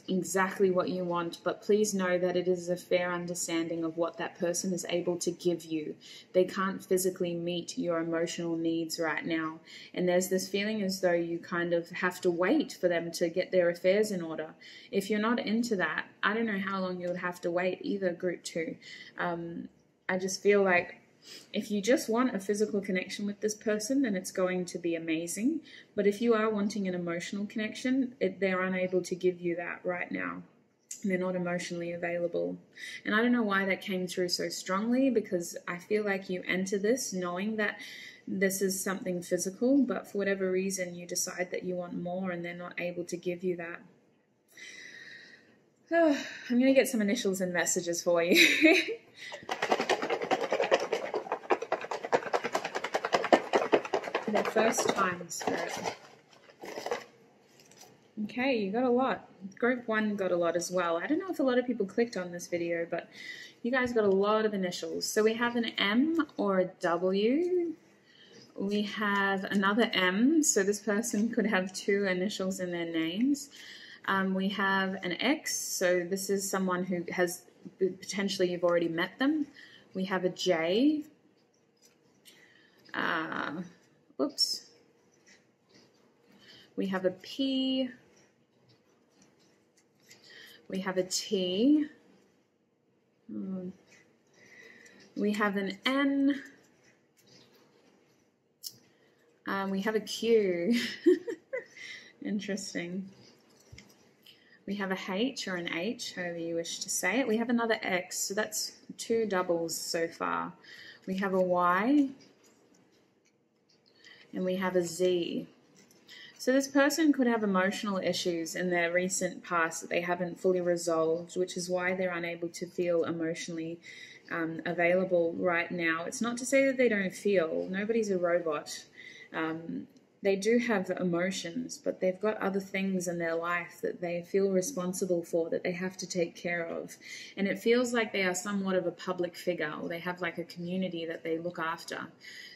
exactly what you want, but please know that it is a fair understanding of what that person is able to give you. They can't physically meet your emotional needs right now. And there's this feeling as though you kind of have to wait for them to get their affairs in order. If you're not into that, I don't know how long you would have to wait either, group 2. I just feel like if you just want a physical connection with this person, then it's going to be amazing. But if you are wanting an emotional connection, they're unable to give you that right now. They're not emotionally available. And I don't know why that came through so strongly, because I feel like you enter this knowing that this is something physical, but for whatever reason you decide that you want more and they're not able to give you that. Oh, I'm going to get some initials and messages for you. Their first time, Spirit. Okay, you got a lot. Group 1 got a lot as well. I don't know if a lot of people clicked on this video, but you guys got a lot of initials. So we have an M or a W. We have another M, so this person could have 2 initials in their names. We have an X, so this is someone who has, potentially you've already met them. We have a J. Oops. We have a P. We have a T. We have an N. We have a Q. Interesting. We have a H or an H, however you wish to say it. We have another X, so that's 2 doubles so far. We have a Y. And we have a Z. So this person could have emotional issues in their recent past that they haven't fully resolved, which is why they're unable to feel emotionally available right now. It's not to say that they don't feel. Nobody's a robot. They do have emotions, but they've got other things in their life that they feel responsible for, that they have to take care of. And it feels like they are somewhat of a public figure, or they have like a community that they look after.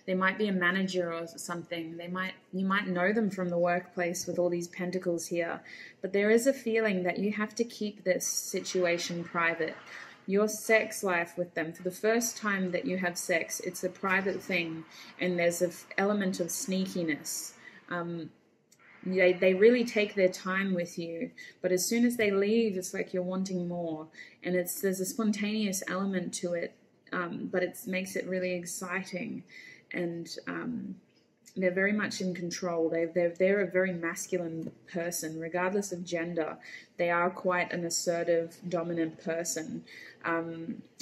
They might be a manager or something. You might know them from the workplace with all these pentacles here. But there is a feeling that you have to keep this situation private. Your sex life with them, for the first time that you have sex, it's a private thing, and there's an element of sneakiness. They really take their time with you, but as soon as they leave, it's like you're wanting more, and there's a spontaneous element to it, but it makes it really exciting, and they're very much in control. They're a very masculine person, regardless of gender. They are quite an assertive, dominant person.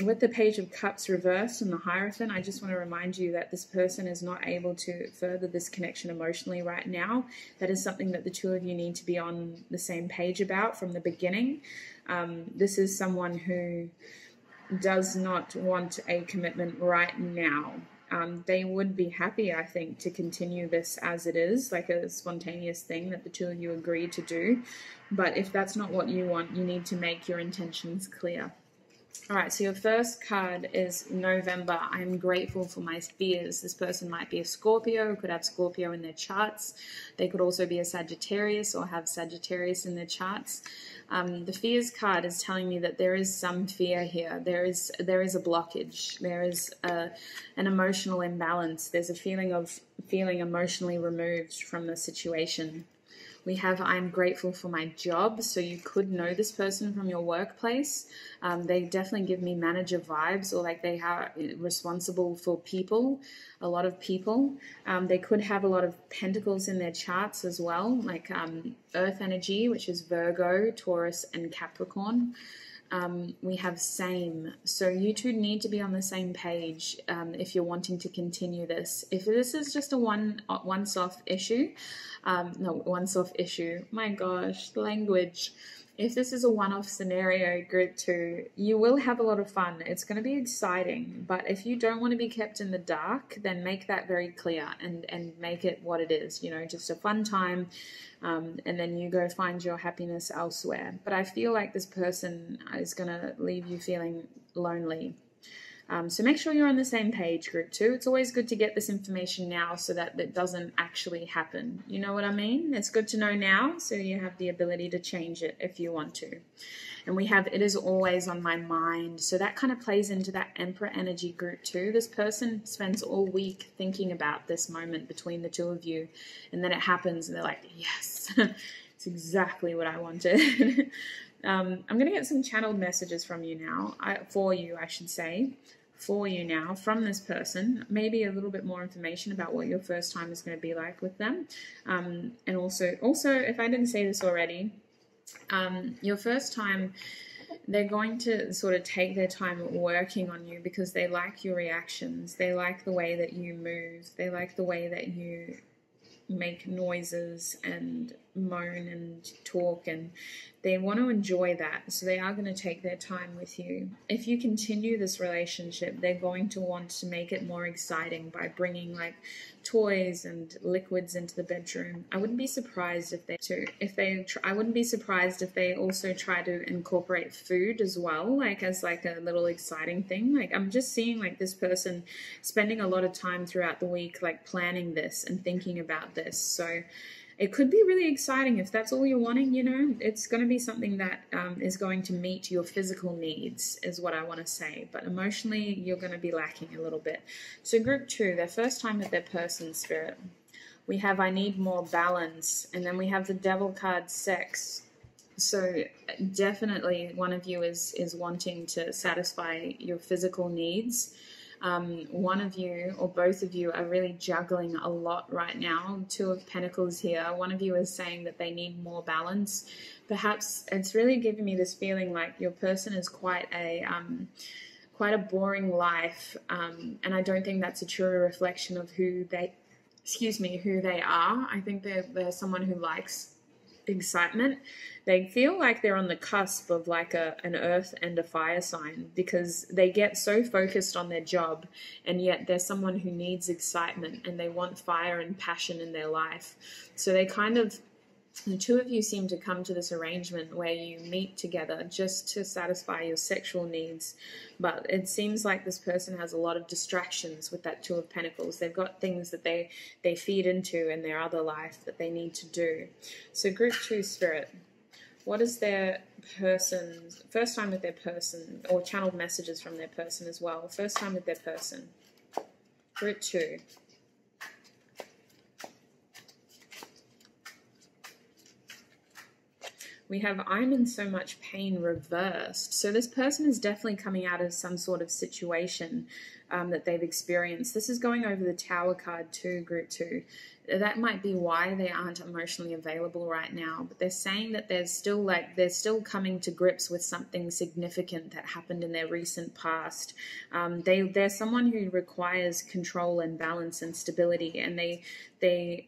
With the Page of Cups reversed and the Hierophant, I just want to remind you that this person is not able to further this connection emotionally right now. That is something that the two of you need to be on the same page about from the beginning. This is someone who does not want a commitment right now. They would be happy, I think, to continue this as it is, like a spontaneous thing that the two of you agreed to do. But if that's not what you want, you need to make your intentions clear. All right, so your first card is November. I'm grateful for my fears. This person might be a Scorpio, could have Scorpio in their charts. They could also be a Sagittarius or have Sagittarius in their charts. The fears card is telling me that there is some fear here. There is a blockage. There is an emotional imbalance. There's a feeling of feeling emotionally removed from the situation. We have I'm grateful for my job. So you could know this person from your workplace. They definitely give me manager vibes, or like they are responsible for people, a lot of people. They could have a lot of pentacles in their charts as well, like earth energy, which is Virgo, Taurus, and Capricorn. We have same. So you two need to be on the same page if you're wanting to continue this. If this is just a once-off issue, once-off issue. My gosh, language. If this is a one-off scenario, group 2, you will have a lot of fun. It's going to be exciting. But if you don't want to be kept in the dark, then make that very clear and make it what it is. You know, just a fun time. And then you go find your happiness elsewhere. But I feel like this person is going to leave you feeling lonely. So make sure you're on the same page, group 2. It's always good to get this information now so that it doesn't actually happen. You know what I mean? It's good to know now so you have the ability to change it if you want to. And we have it is always on my mind. So that kind of plays into that Emperor energy, group 2. This person spends all week thinking about this moment between the two of you. And then it happens and they're like, yes, it's exactly what I wanted. I'm going to get some channeled messages from you now, for you now, from this person. Maybe a little bit more information about what your first time is going to be like with them. And also, if I didn't say this already, your first time, they're going to sort of take their time working on you because they like your reactions. They like the way that you move. They like the way that you make noises and moan and talk, and they want to enjoy that. So they are going to take their time with you. If you continue this relationship, they're going to want to make it more exciting by bringing like toys and liquids into the bedroom. I wouldn't be surprised if I wouldn't be surprised if they also try to incorporate food as well, like as like a little exciting thing. Like I'm just seeing like this person spending a lot of time throughout the week like planning this and thinking about this. So it could be really exciting if that's all you're wanting, you know. It's going to be something that is going to meet your physical needs is what I want to say. But emotionally, you're going to be lacking a little bit. So group 2, their first time with their person, spirit. We have I need more balance. And then we have the devil card, sex. So definitely one of you is wanting to satisfy your physical needs. One of you or both of you are really juggling a lot right now. 2 of Pentacles here. One of you is saying that they need more balance. Perhaps it's really giving me this feeling like your person is quite a boring life, and I don't think that's a true reflection of who they are. I think they're someone who likes excitement. They feel like they're on the cusp of like an earth and a fire sign because they get so focused on their job, and yet they're someone who needs excitement and they want fire and passion in their life. So they kind of, the 2 of you seem to come to this arrangement where you meet together just to satisfy your sexual needs. But it seems like this person has a lot of distractions with that 2 of Pentacles. They've got things that they feed into in their other life that they need to do. So group 2, spirit, what is their person's first time with their person, or channeled messages from their person as well? First time with their person. Group 2. We have I'm in so much pain reversed. So this person is definitely coming out of some sort of situation that they've experienced. This is going over the Tower card too, group 2. That might be why they aren't emotionally available right now. But they're saying that they're still coming to grips with something significant that happened in their recent past. They're someone who requires control and balance and stability, and they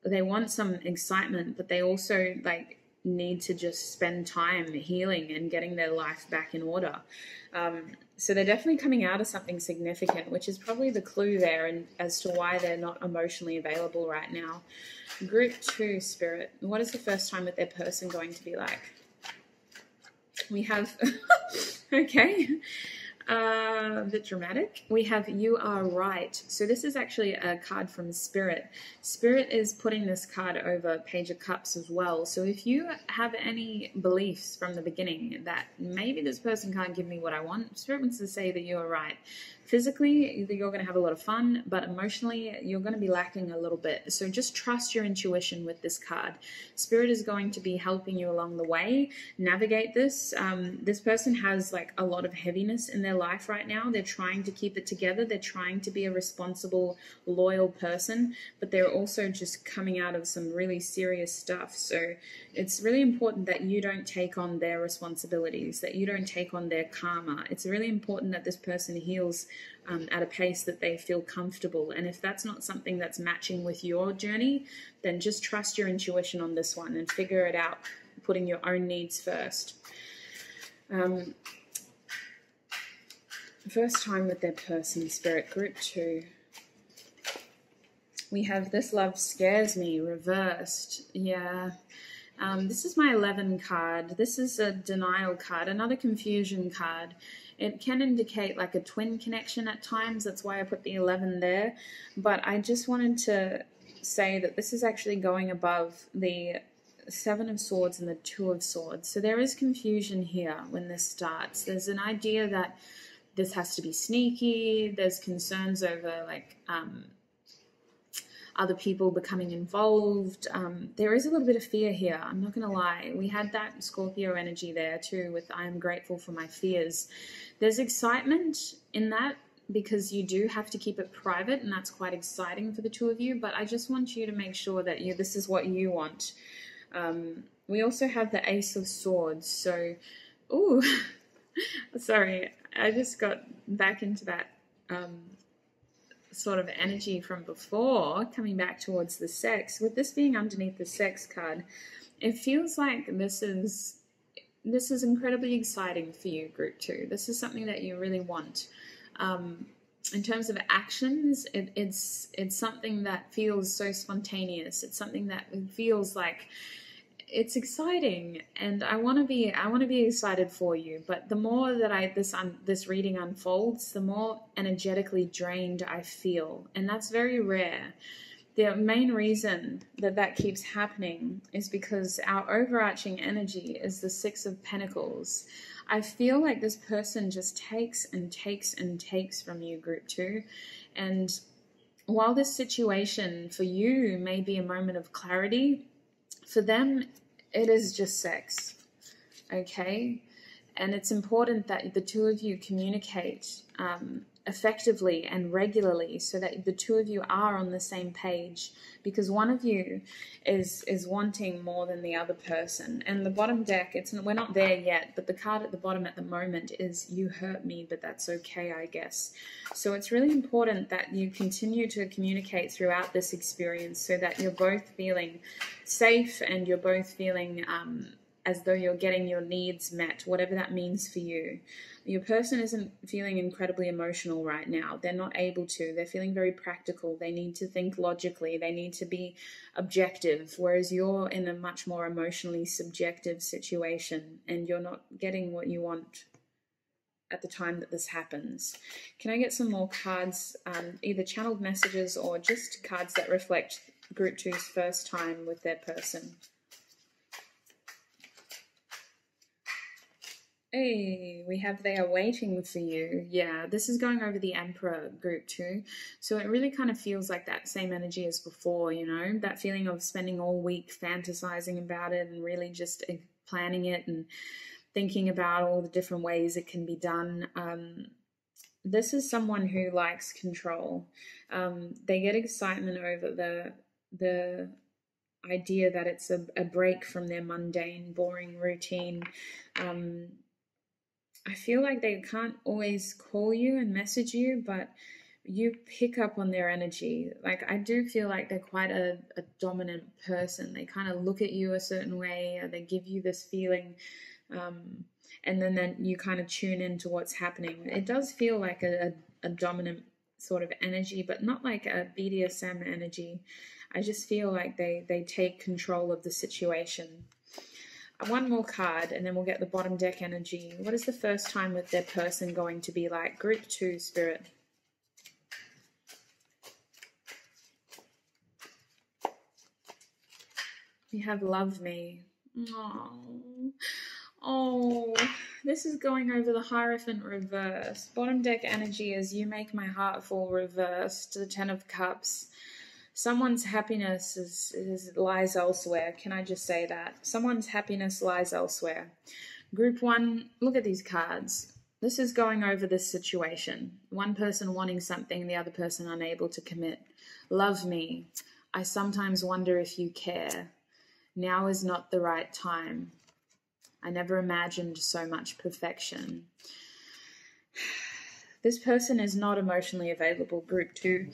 want some excitement, but they also like need to just spend time healing and getting their life back in order. So they're definitely coming out of something significant, which is probably the clue there and as to why they're not emotionally available right now. Group 2, spirit, what is the first time with their person going to be like? We have Okay. A bit dramatic. We have You Are Right. So this is actually a card from Spirit. Spirit is putting this card over Page of Cups as well. So if you have any beliefs from the beginning that maybe this person can't give me what I want, Spirit wants to say that you are right. Physically, you're going to have a lot of fun, but emotionally, you're going to be lacking a little bit. So just trust your intuition with this card. Spirit is going to be helping you along the way navigate this. This person has like a lot of heaviness in their life right now. They're trying to keep it together. They're trying to be a responsible, loyal person, but they're also just coming out of some really serious stuff. So it's really important that you don't take on their responsibilities, that you don't take on their karma. It's really important that this person heals at a pace that they feel comfortable. And if that's not something that's matching with your journey, then just trust your intuition on this one and figure it out, putting your own needs first. First time with their person, Spirit, Group 2. We have This Love Scares Me, reversed. Yeah. This is my 11 card. This is a denial card, another confusion card. It can indicate like a twin connection at times. That's why I put the 11 there. But I just wanted to say that this is actually going above the 7 of Swords and the 2 of Swords. So there is confusion here when this starts. There's an idea that this has to be sneaky. There's concerns over like other people becoming involved. There is a little bit of fear here. I'm not going to lie. We had that Scorpio energy there too with I am grateful for my fears. There's excitement in that because you do have to keep it private, and that's quite exciting for the two of you. But I just want you to make sure that this is what you want. We also have the Ace of Swords. So, ooh, sorry. I just got back into that sort of energy from before, coming back towards the sex. With this being underneath the sex card, it feels like this is incredibly exciting for you, Group 2. This is something that you really want. In terms of actions, it's something that feels so spontaneous. It's something that feels like it's exciting, and I want to be excited for you. But the more that this reading unfolds, the more energetically drained I feel, and that's very rare. The main reason that keeps happening is because our overarching energy is the 6 of Pentacles. I feel like this person just takes and takes and takes from you, Group 2, and while this situation for you may be a moment of clarity, for them, it is just sex, okay? And it's important that the two of you communicate effectively and regularly so that the two of you are on the same page, because one of you is wanting more than the other person. And the bottom deck, we're not there yet, but the card at the bottom at the moment is you hurt me, but that's okay, I guess. So it's really important that you continue to communicate throughout this experience so that you're both feeling safe and you're both feeling as though you're getting your needs met, whatever that means for you. Your person isn't feeling incredibly emotional right now. They're not able to. They're feeling very practical. They need to think logically. They need to be objective, whereas you're in a much more emotionally subjective situation and you're not getting what you want at the time that this happens. Can I get some more cards, either channeled messages or just cards that reflect Group 2's first time with their person? Hey, we have They Are Waiting for You. Yeah, this is going over the Emperor, Group 2. So it really kind of feels like that same energy as before, you know, that feeling of spending all week fantasizing about it and really just planning it and thinking about all the different ways it can be done. This is someone who likes control. They get excitement over the idea that it's a break from their mundane, boring routine. I feel like they can't always call you and message you, but you pick up on their energy. Like, I do feel like they're quite a dominant person. They kind of look at you a certain way, or they give you this feeling, and then you kind of tune into what's happening. It does feel like a dominant sort of energy, but not like a BDSM energy. I just feel like they take control of the situation. One more card, and then we'll get the bottom deck energy. What is the first time with their person going to be like? Group 2, Spirit. You have love me. Oh, this is going over the Hierophant reverse. Bottom deck energy is you make my heart fall reverse to the 10 of Cups. Someone's happiness lies elsewhere. Can I just say that? Someone's happiness lies elsewhere. Group 1, look at these cards. This is going over this situation. One person wanting something, the other person unable to commit. Love me. I sometimes wonder if you care. Now is not the right time. I never imagined so much perfection. This person is not emotionally available, Group 2,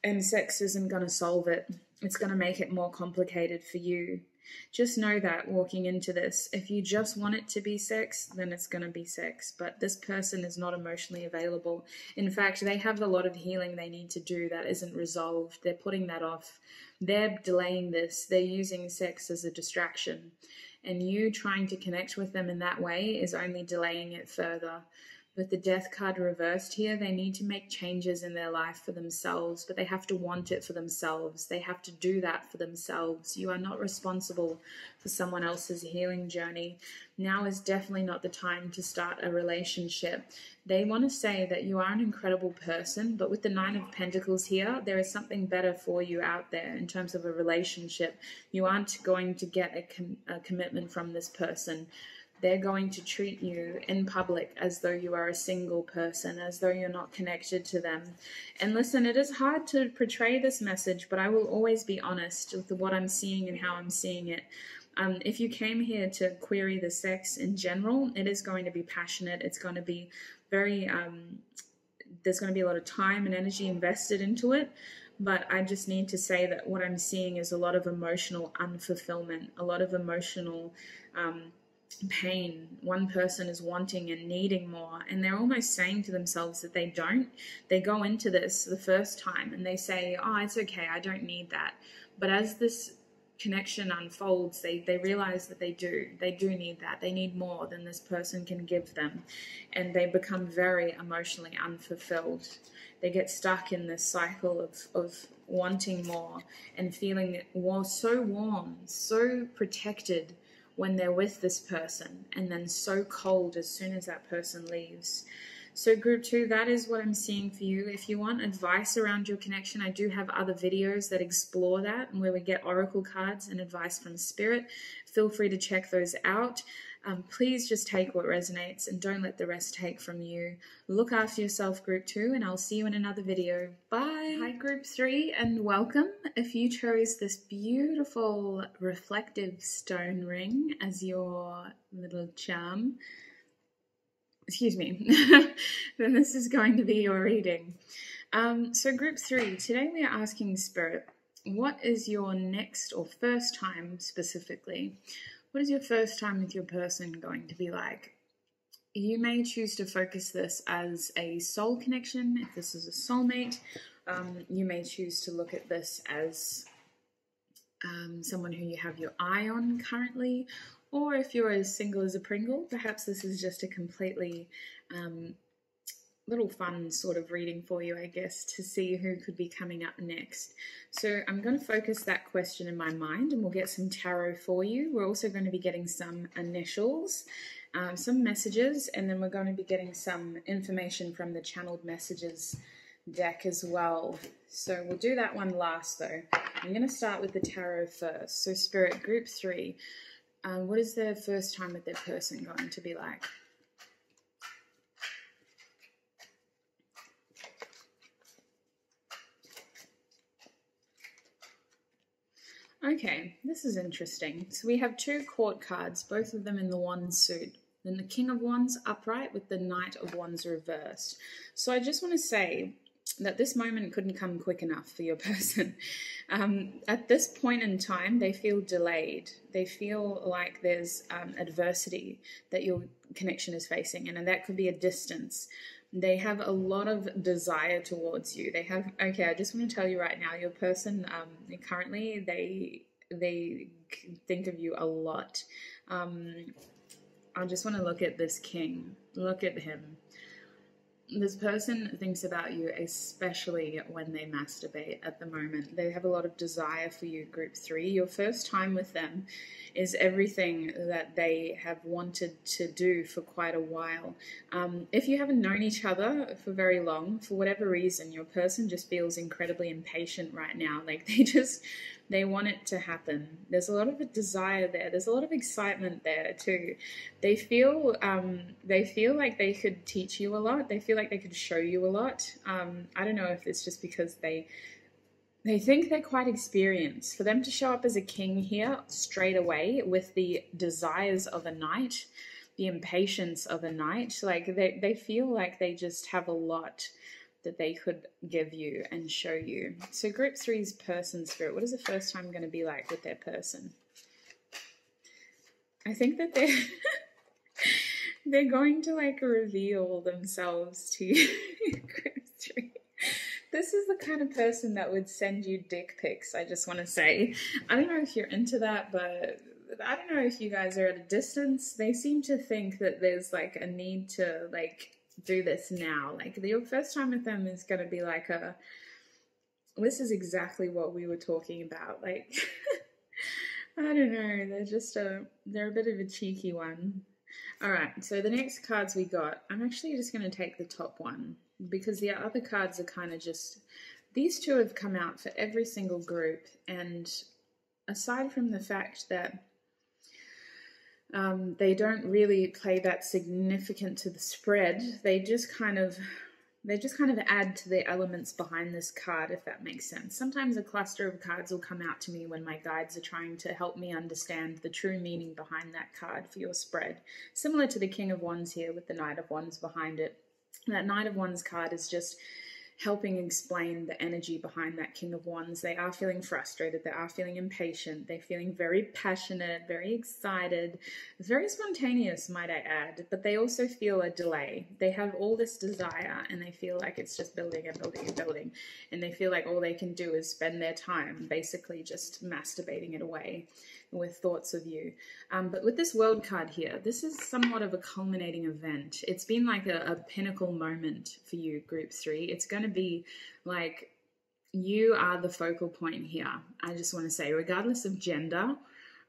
and sex isn't going to solve it. It's going to make it more complicated for you. Just know that walking into this, if you just want it to be sex, then it's going to be sex. But this person is not emotionally available. In fact, they have a lot of healing they need to do that isn't resolved. They're putting that off. They're delaying this. They're using sex as a distraction. And you trying to connect with them in that way is only delaying it further. With the Death card reversed here, they need to make changes in their life for themselves, but they have to want it for themselves. They have to do that for themselves. You are not responsible for someone else's healing journey. Now is definitely not the time to start a relationship. They want to say that you are an incredible person, but with the 9 of Pentacles here, there is something better for you out there in terms of a relationship. You aren't going to get a commitment from this person. They're going to treat you in public as though you are a single person, as though you're not connected to them. And listen, it is hard to portray this message, but I will always be honest with what I'm seeing and how I'm seeing it. If you came here to query the sex in general, it is going to be passionate. It's going to be very, there's going to be a lot of time and energy invested into it. But I just need to say that what I'm seeing is a lot of emotional unfulfillment, a lot of emotional pain. One person is wanting and needing more, and they're almost saying to themselves that they don't. They go into this the first time and they say, oh, it's okay, I don't need that. But as this connection unfolds, they realize that they do need that. They need more than this person can give them, and they become very emotionally unfulfilled. They get stuck in this cycle of wanting more and feeling so warm, so protected when they're with this person, and then so cold as soon as that person leaves. So Group 2, that is what I'm seeing for you. If you want advice around your connection, I do have other videos that explore that and where we get oracle cards and advice from Spirit. Feel free to check those out. Please just take what resonates and don't let the rest take from you. Look after yourself, Group 2, and I'll see you in another video. Bye. Hi, Group 3, and welcome. If you chose this beautiful reflective stone ring as your little charm, excuse me, then this is going to be your reading. So Group 3, today we are asking Spirit, what is your next or first time specifically? What is your first time with your person going to be like? You may choose to focus this as a soul connection, if this is a soulmate. You may choose to look at this as someone who you have your eye on currently, or if you're as single as a Pringle, perhaps this is just a completely little fun sort of reading for you, I guess, to see who could be coming up next. So I'm going to focus that question in my mind, and we'll get some tarot for you. We're also going to be getting some initials, some messages, and then we're going to be getting some information from the channeled messages deck as well. So we'll do that one last though. I'm going to start with the tarot first. So Spirit, Group 3, what is their first time with their person going to be like? Okay, this is interesting. So we have 2 court cards, both of them in the Wands suit. Then the King of Wands upright with the Knight of Wands reversed. So I just want to say that this moment couldn't come quick enough for your person. At this point in time, they feel delayed. They feel like there's adversity that your connection is facing, and that could be a distance. They have a lot of desire towards you. They have, okay, I just want to tell you right now, your person currently, they think of you a lot. I just want to look at this king. Look at him. This person thinks about you, especially when they masturbate at the moment. They have a lot of desire for you, group 3. Your first time with them is everything that they have wanted to do for quite a while. If you haven't known each other for very long, for whatever reason, your person just feels incredibly impatient right now. Like they want it to happen. There's a lot of desire there. There's a lot of excitement there too. They feel like they could teach you a lot. They feel like they could show you a lot. I don't know if it's just because they think they're quite experienced. For them to show up as a king here straight away with the desires of a knight, the impatience of a knight, like they feel like they just have a lot that they could give you and show you. So group 3's person spirit, what is the first time going to be like with their person? I think that they're going to like reveal themselves to you, group 3. This is the kind of person that would send you dick pics, I just want to say. I don't know if you're into that, but I don't know if you guys are at a distance. They seem to think that there's like a need to like do this now. Like your first time with them is going to be like this is exactly what we were talking about. Like, I don't know. They're a bit of a cheeky one. All right. So the next cards we got, I'm actually just going to take the top one because the other cards are kind of just, these two have come out for every single group. And aside from the fact that they don't really play that significant to the spread, they just kind of add to the elements behind this card, if that makes sense. Sometimes a cluster of cards will come out to me when my guides are trying to help me understand the true meaning behind that card for your spread. Similar to the King of Wands here with the Knight of Wands behind it. That Knight of Wands card is just helping explain the energy behind that King of Wands. They are feeling frustrated. They are feeling impatient. They're feeling very passionate, very excited, very spontaneous, might I add, but they also feel a delay. They have all this desire and they feel like it's just building and building and building. And they feel like all they can do is spend their time basically just masturbating it away with thoughts of you. But with this World card here, this is somewhat of a culminating event. It's been like a pinnacle moment for you, group 3. It's going to be like you are the focal point here. I just want to say, regardless of gender,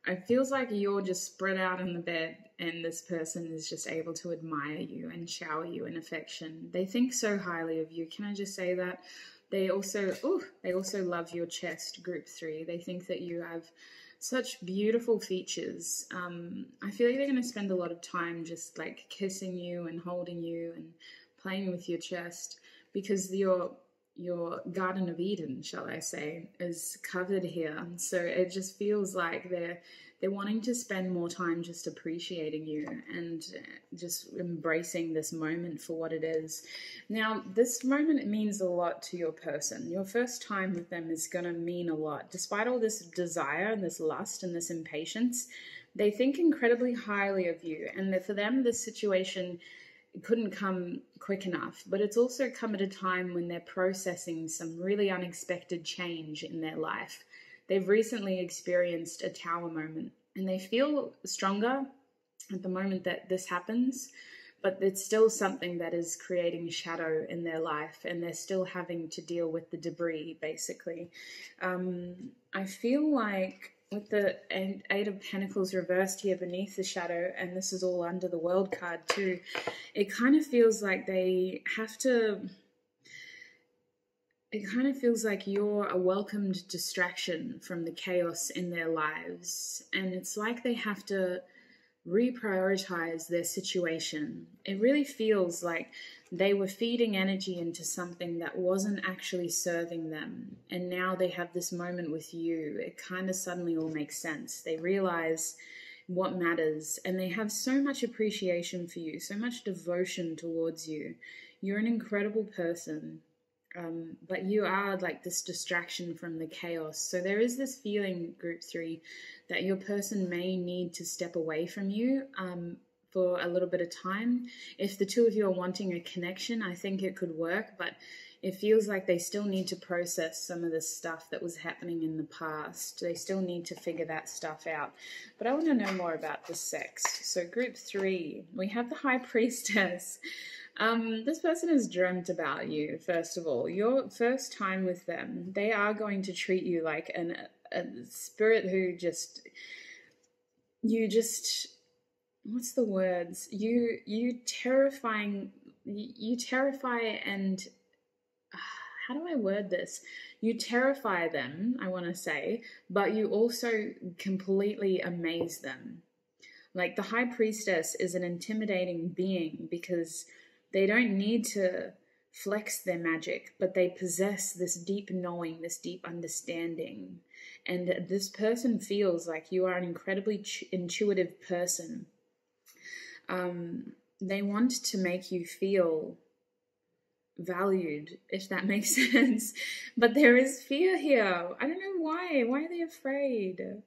it feels like you're just spread out in the bed and this person is just able to admire you and shower you in affection. They think so highly of you. Can I just say that? They also love your chest, group 3. They think that you have such beautiful features. I feel like they're going to spend a lot of time just like kissing you and holding you and playing with your chest because your Garden of Eden, shall I say, is covered here. So it just feels like they're wanting to spend more time just appreciating you and just embracing this moment for what it is. Now, this moment means a lot to your person. Your first time with them is going to mean a lot. Despite all this desire and this lust and this impatience, they think incredibly highly of you. And for them, this situation couldn't come quick enough, but it's also come at a time when they're processing some really unexpected change in their life. They've recently experienced a tower moment and they feel stronger at the moment that this happens, but it's still something that is creating shadow in their life and they're still having to deal with the debris, basically. I feel like with the Eight of Pentacles reversed here beneath the shadow, and this is all under the World card too, it kind of feels like they have to... It kind of feels like you're a welcomed distraction from the chaos in their lives. And it's like they have to reprioritize their situation. It really feels like they were feeding energy into something that wasn't actually serving them. And now they have this moment with you. It kind of suddenly all makes sense. They realize what matters and they have so much appreciation for you, so much devotion towards you. You're an incredible person. But you are like this distraction from the chaos. So there is this feeling, group 3, that your person may need to step away from you for a little bit of time. If the two of you are wanting a connection, I think it could work, but it feels like they still need to process some of the stuff that was happening in the past. They still need to figure that stuff out. But I want to know more about the sex. So group 3, we have the High Priestess. This person has dreamt about you, first of all. Your first time with them, they are going to treat you like a spirit who what's the words? You terrify and how do I word this? You terrify them, I want to say, but you also completely amaze them. Like the High Priestess is an intimidating being because they don't need to flex their magic, but they possess this deep knowing, this deep understanding. And this person feels like you are an incredibly intuitive person. They want to make you feel valued, if that makes sense. But there is fear here. I don't know why. Why are they afraid?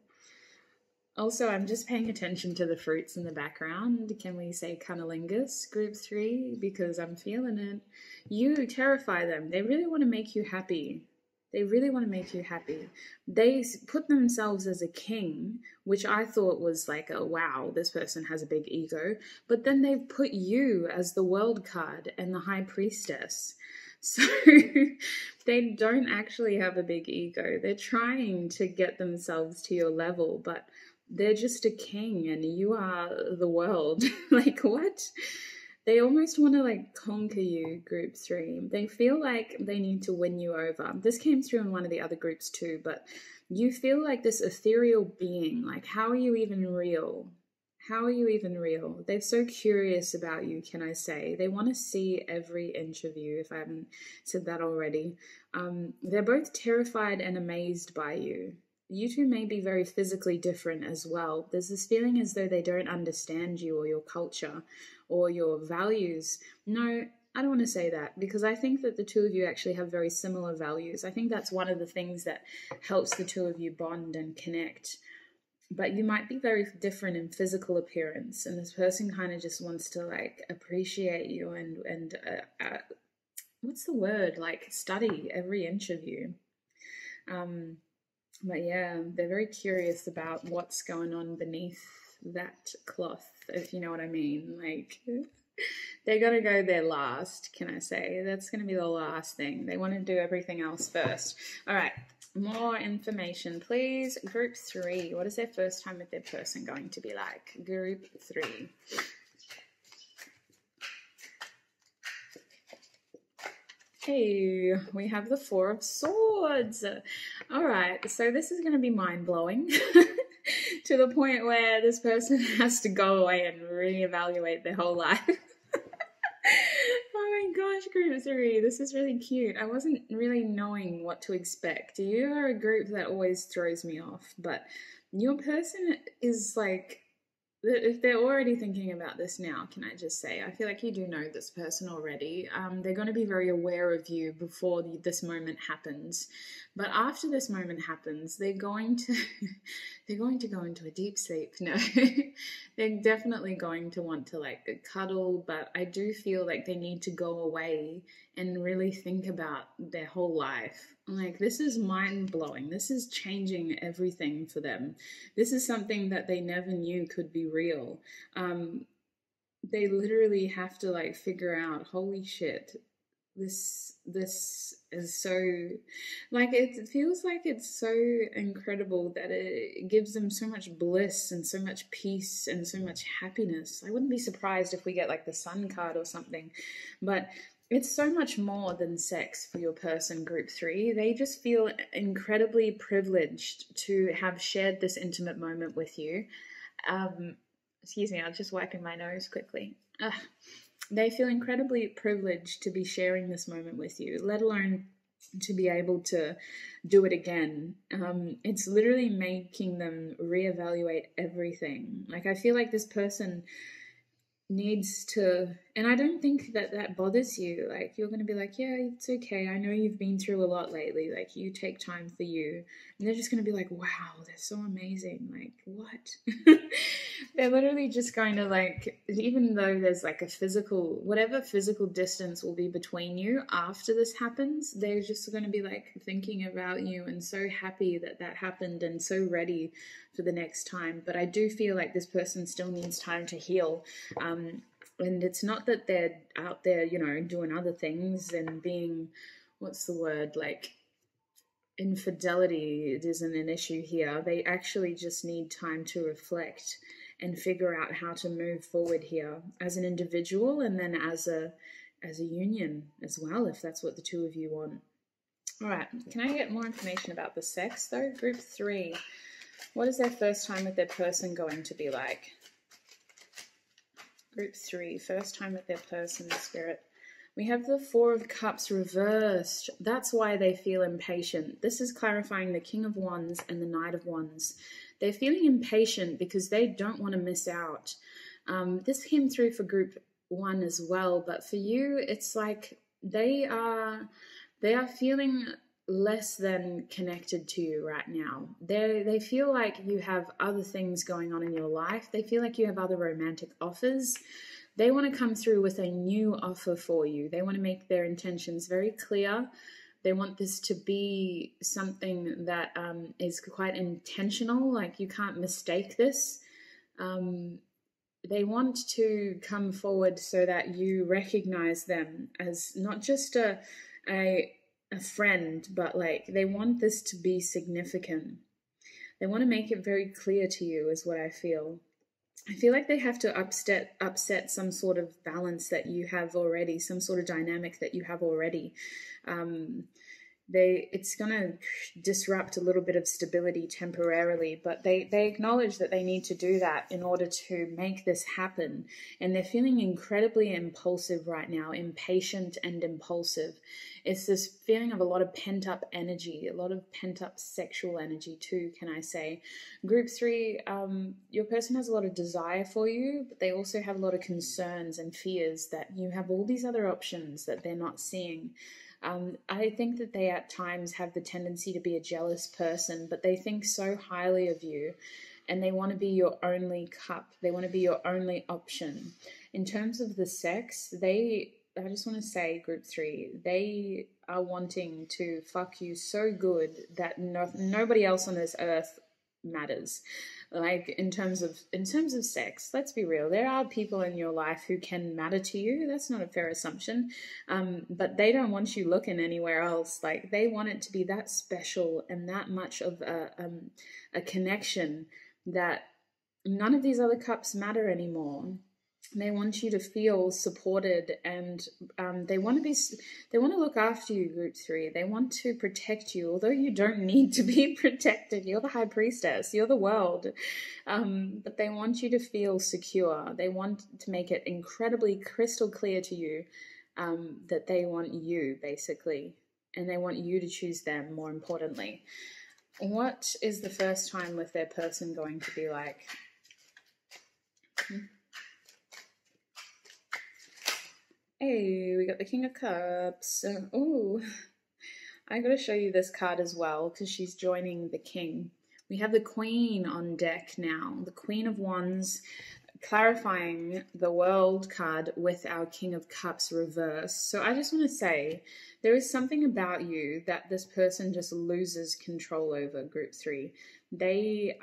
Also, I'm just paying attention to the fruits in the background. Can we say cunnilingus, group 3? Because I'm feeling it. You terrify them. They really want to make you happy. They really want to make you happy. They put themselves as a king, which I thought was like, wow, this person has a big ego. But then they've put you as the World card and the High Priestess. So they don't actually have a big ego. They're trying to get themselves to your level, but they're just a king and you are the world. Like, what? They almost want to like conquer you, group 3. They feel like they need to win you over. This came through in one of the other groups too, but you feel like this ethereal being. Like, how are you even real? How are you even real? They're so curious about you, can I say. They want to see every inch of you, if I haven't said that already. They're both terrified and amazed by you. You two may be very physically different as well. There's this feeling as though they don't understand you or your culture or your values. No, I don't want to say that, because I think that the two of you actually have very similar values. I think that's one of the things that helps the two of you bond and connect. But you might be very different in physical appearance, and this person kind of just wants to like appreciate you and what's the word? Like study every inch of you. But yeah, they're very curious about what's going on beneath that cloth, if you know what I mean. Like, they're going to go there last, can I say? That's going to be the last thing. They want to do everything else first. All right, more information, please. Group 3, what is their first time with their person going to be like? Group 3. Hey, we have the 4 of Swords. All right, so this is going to be mind-blowing to the point where this person has to go away and reevaluate their whole life. Oh my gosh, group 3, this is really cute. I wasn't really knowing what to expect. You are a group that always throws me off, but your person is like, if they're already thinking about this now, can I just say, I feel like you do know this person already. They're going to be very aware of you before this moment happens. But after this moment happens, they're going to go into a deep sleep. No, they're definitely going to want to like cuddle, but I do feel like they need to go away and really think about their whole life. Like, this is mind-blowing. This is changing everything for them. This is something that they never knew could be real. They literally have to like figure out, holy shit, this is so, like, it feels like it's so incredible that it gives them so much bliss and so much peace and so much happiness. I wouldn't be surprised if we get like the Sun card or something, but it's so much more than sex for your person, group 3. They just feel incredibly privileged to have shared this intimate moment with you. Excuse me, I was just wiping my nose quickly. They feel incredibly privileged to be sharing this moment with you, let alone to be able to do it again. It's literally making them reevaluate everything. Like, I feel like this person needs to And I don't think that that bothers you. Like, you're going to be like, yeah, it's okay. I know you've been through a lot lately. Like, you take time for you. And they're just going to be like, wow, they're so amazing. Like, what? They're literally just going to, like, even though there's like a physical, whatever physical distance will be between you after this happens, they're just going to be like thinking about you and so happy that that happened and so ready for the next time. But I do feel like this person still needs time to heal. And it's not that they're out there, you know, doing other things and being, what's the word, like infidelity. It isn't an issue here. They actually just need time to reflect and figure out how to move forward here as an individual and then as a union as well, if that's what the two of you want. All right, can I get more information about the sex though? Group 3, what is their first time with their person going to be like? Group 3, first time with their person, Spirit. We have the 4 of Cups reversed. That's why they feel impatient. This is clarifying the King of Wands and the Knight of Wands. They're feeling impatient because they don't want to miss out. This came through for Group 1 as well, but for you, it's like they are feeling less than connected to you right now. They feel like you have other things going on in your life. They feel like you have other romantic offers. They want to come through with a new offer for you. They want to make their intentions very clear. They want this to be something that is quite intentional, like you can't mistake this. They want to come forward so that you recognize them as not just a friend, but like they want this to be significant. They want to make it very clear to you is what I feel. I feel like they have to upset some sort of balance that you have already, some sort of dynamic that you have already. It's going to disrupt a little bit of stability temporarily, but they acknowledge that they need to do that in order to make this happen. And they're feeling incredibly impulsive right now, impatient and impulsive. It's this feeling of a lot of pent-up energy, a lot of pent-up sexual energy too, can I say. Group 3, your person has a lot of desire for you, but they also have a lot of concerns and fears that you have all these other options that they're not seeing. I think that they at times have the tendency to be a jealous person, but they think so highly of you and they want to be your only cup. They want to be your only option. In terms of the sex, I just want to say, Group 3, they are wanting to fuck you so good that nobody else on this earth matters. Like in terms of sex, let's be real. There are people in your life who can matter to you. That's not a fair assumption. But they don't want you looking anywhere else. Like they want it to be that special and that much of a connection that none of these other cups matter anymore. They want you to feel supported, and they want to look after you, Group 3. They want to protect you, although you don't need to be protected. You're the High Priestess. You're the world. But they want you to feel secure. They want to make it incredibly crystal clear to you that they want you, basically, and they want you to choose them, more importantly. What is the first time with their person going to be like? Hey, we got the King of Cups. Oh, I got to show you this card as well because she's joining the King. We have the Queen on deck now, the Queen of Wands, clarifying the World card with our King of Cups reversed. So I just want to say there is something about you that this person just loses control over, Group 3. They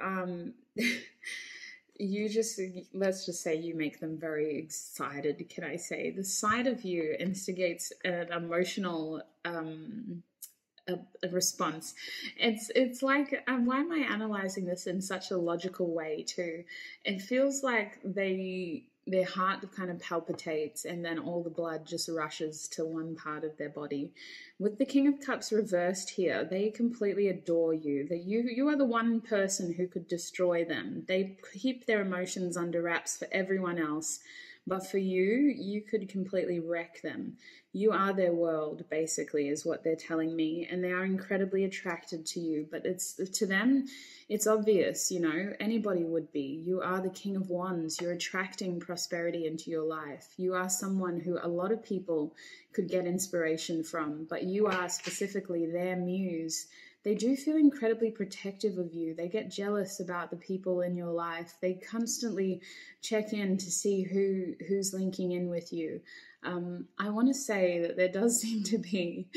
let's just say you make them very excited, can I say. The side of you instigates an emotional a response. It's like, why am I analyzing this in such a logical way too? It feels like their heart kind of palpitates and then all the blood just rushes to one part of their body. With the King of Cups reversed here, they completely adore you. You are the one person who could destroy them. They keep their emotions under wraps for everyone else, But for you, you could completely wreck them. You are their world, basically, is what they're telling me, and they are incredibly attracted to you. But it's to them, it's obvious, you know, anybody would be. You are the King of Wands. You're attracting prosperity into your life. You are someone who a lot of people could get inspiration from, but you are specifically their muse. They do feel incredibly protective of you. They get jealous about the people in your life. They constantly check in to see who's linking in with you. I want to say that there does seem to be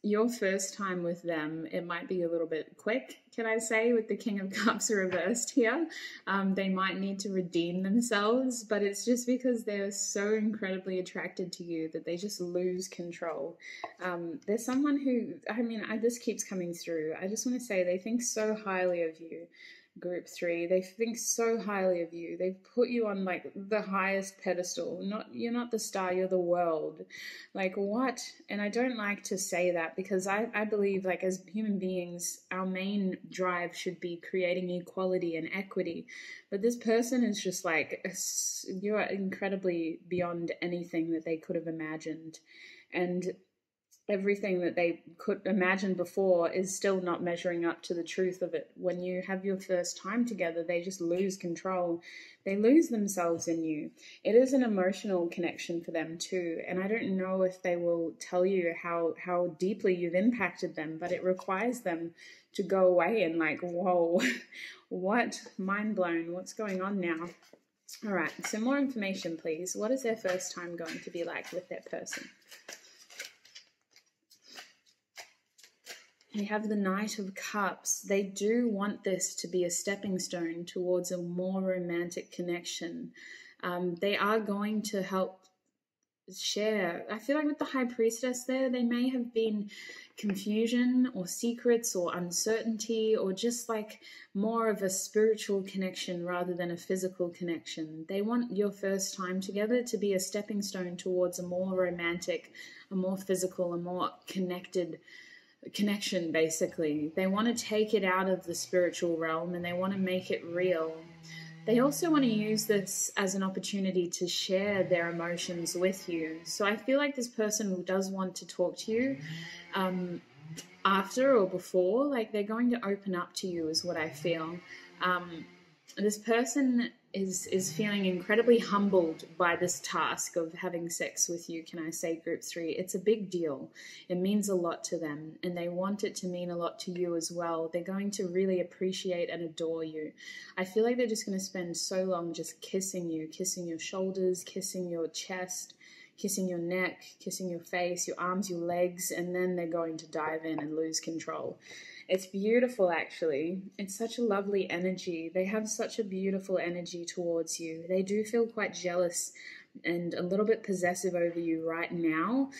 your first time with them. It might be a little bit quick, can I say, with the King of Cups reversed here. They might need to redeem themselves, but it's just because they're so incredibly attracted to you that they just lose control. There's someone who, this keeps coming through. I just want to say they think so highly of you. Group 3, they think so highly of you. They've put you on like the highest pedestal. You're not the star, you're the world. Like, what? And I don't like to say that, because I believe, like, as human beings, our main drive should be creating equality and equity. But this person is just like, you are incredibly beyond anything that they could have imagined. And everything that they could imagine before is still not measuring up to the truth of it. When you have your first time together, they just lose control. They lose themselves in you. It is an emotional connection for them too. And I don't know if they will tell you how deeply you've impacted them, but it requires them to go away and like, whoa, what? Mind blown. What's going on now? All right, so more information, please. What is their first time going to be like with their person? We have the Knight of Cups. They do want this to be a stepping stone towards a more romantic connection. They are going to help share. I feel like with the High Priestess there, they may have been confusion or secrets or uncertainty, or just like more of a spiritual connection rather than a physical connection. They want your first time together to be a stepping stone towards a more romantic, a more physical, a more connected connection. Basically, they want to take it out of the spiritual realm and they want to make it real. They also want to use this as an opportunity to share their emotions with you. So I feel like this person does want to talk to you after or before. Like, they're going to open up to you is what I feel. This person is feeling incredibly humbled by this task of having sex with you, can I say, Group 3. It's a big deal. It means a lot to them, and they want it to mean a lot to you as well. They're going to really appreciate and adore you. I feel like they're just going to spend so long just kissing you, kissing your shoulders, kissing your chest, kissing your neck, kissing your face, your arms, your legs, and then they're going to dive in and lose control. It's beautiful, actually. It's such a lovely energy. They have such a beautiful energy towards you. They do feel quite jealous and a little bit possessive over you right now,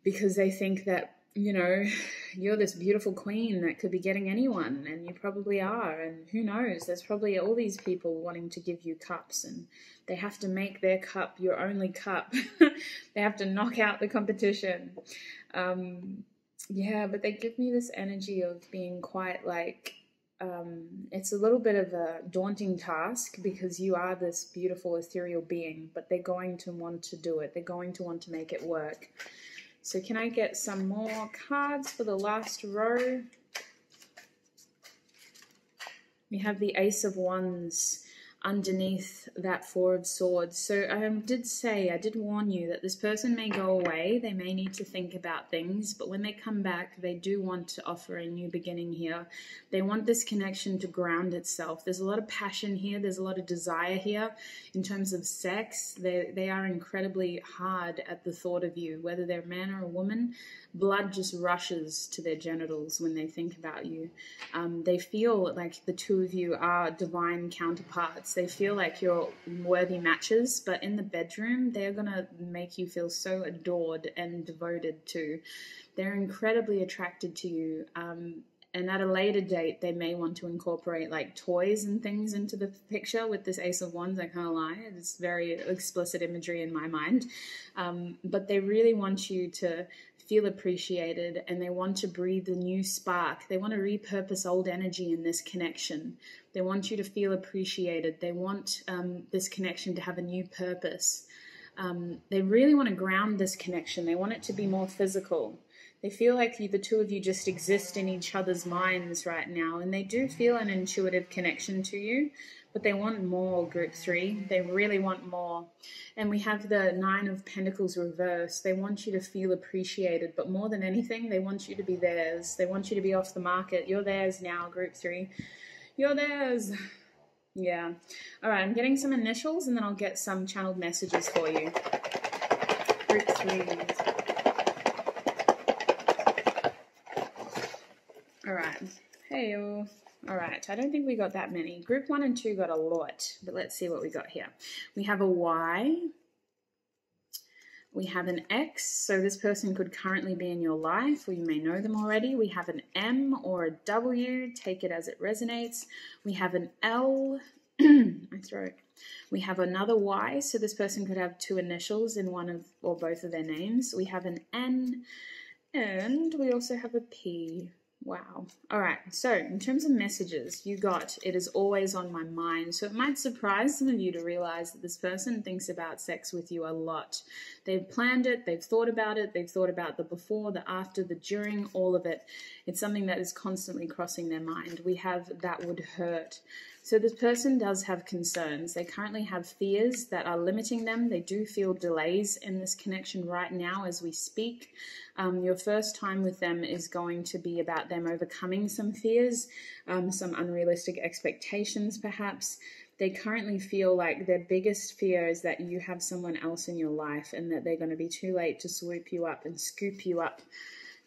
because they think that, you know, you're this beautiful queen that could be getting anyone, and you probably are. And who knows, there's probably all these people wanting to give you cups, and they have to make their cup your only cup. They have to knock out the competition. Yeah, but they give me this energy of being quite like, it's a little bit of a daunting task, because you are this beautiful ethereal being, but they're going to want to do it. They're going to want to make it work. So can I get some more cards for the last row? We have the Ace of Wands underneath that Four of Swords. So I did warn you that this person may go away. They may need to think about things, but when they come back, they do want to offer a new beginning here. They want this connection to ground itself. There's a lot of passion here. There's a lot of desire here in terms of sex. They are incredibly hard at the thought of you, whether they're a man or a woman. Blood just rushes to their genitals when they think about you. They feel like the two of you are divine counterparts. They feel like you're worthy matches, but in the bedroom, they're going to make you feel so adored and devoted to. They're incredibly attracted to you. And at a later date, they may want to incorporate like toys and things into the picture with this Ace of Wands. I can't lie. It's very explicit imagery in my mind. But they really want you to feel appreciated, and they want to breathe a new spark. They want to repurpose old energy in this connection. They want you to feel appreciated. They want this connection to have a new purpose. They really want to ground this connection. They want it to be more physical. They feel like the two of you just exist in each other's minds right now, and they do feel an intuitive connection to you, but they want more, group 3. They really want more. And we have the 9 of Pentacles reversed. They want you to feel appreciated, but more than anything, they want you to be theirs. They want you to be off the market. You're theirs now, group 3. You're theirs. Yeah. All right, I'm getting some initials, and then I'll get some channeled messages for you. Group 3. All right. Hey, all right. I don't think we got that many. Group 1 and 2 got a lot, but let's see what we got here. We have a Y. We have an X, so this person could currently be in your life, or you may know them already. We have an M or a W. Take it as it resonates. We have an L. My throat. We have another Y, so this person could have 2 initials in one of or both of their names. We have an N, and we also have a P. Wow. All right. So in terms of messages, you got, it is always on my mind. So it might surprise some of you to realize that this person thinks about sex with you a lot. They've planned it. They've thought about it. They've thought about the before, the after, the during, all of it. It's something that is constantly crossing their mind. We have that would hurt. So this person does have concerns. They currently have fears that are limiting them. They do feel delays in this connection right now as we speak. Your first time with them is going to be about them overcoming some fears, some unrealistic expectations perhaps. They currently feel like their biggest fear is that you have someone else in your life and that they're going to be too late to swoop you up and scoop you up.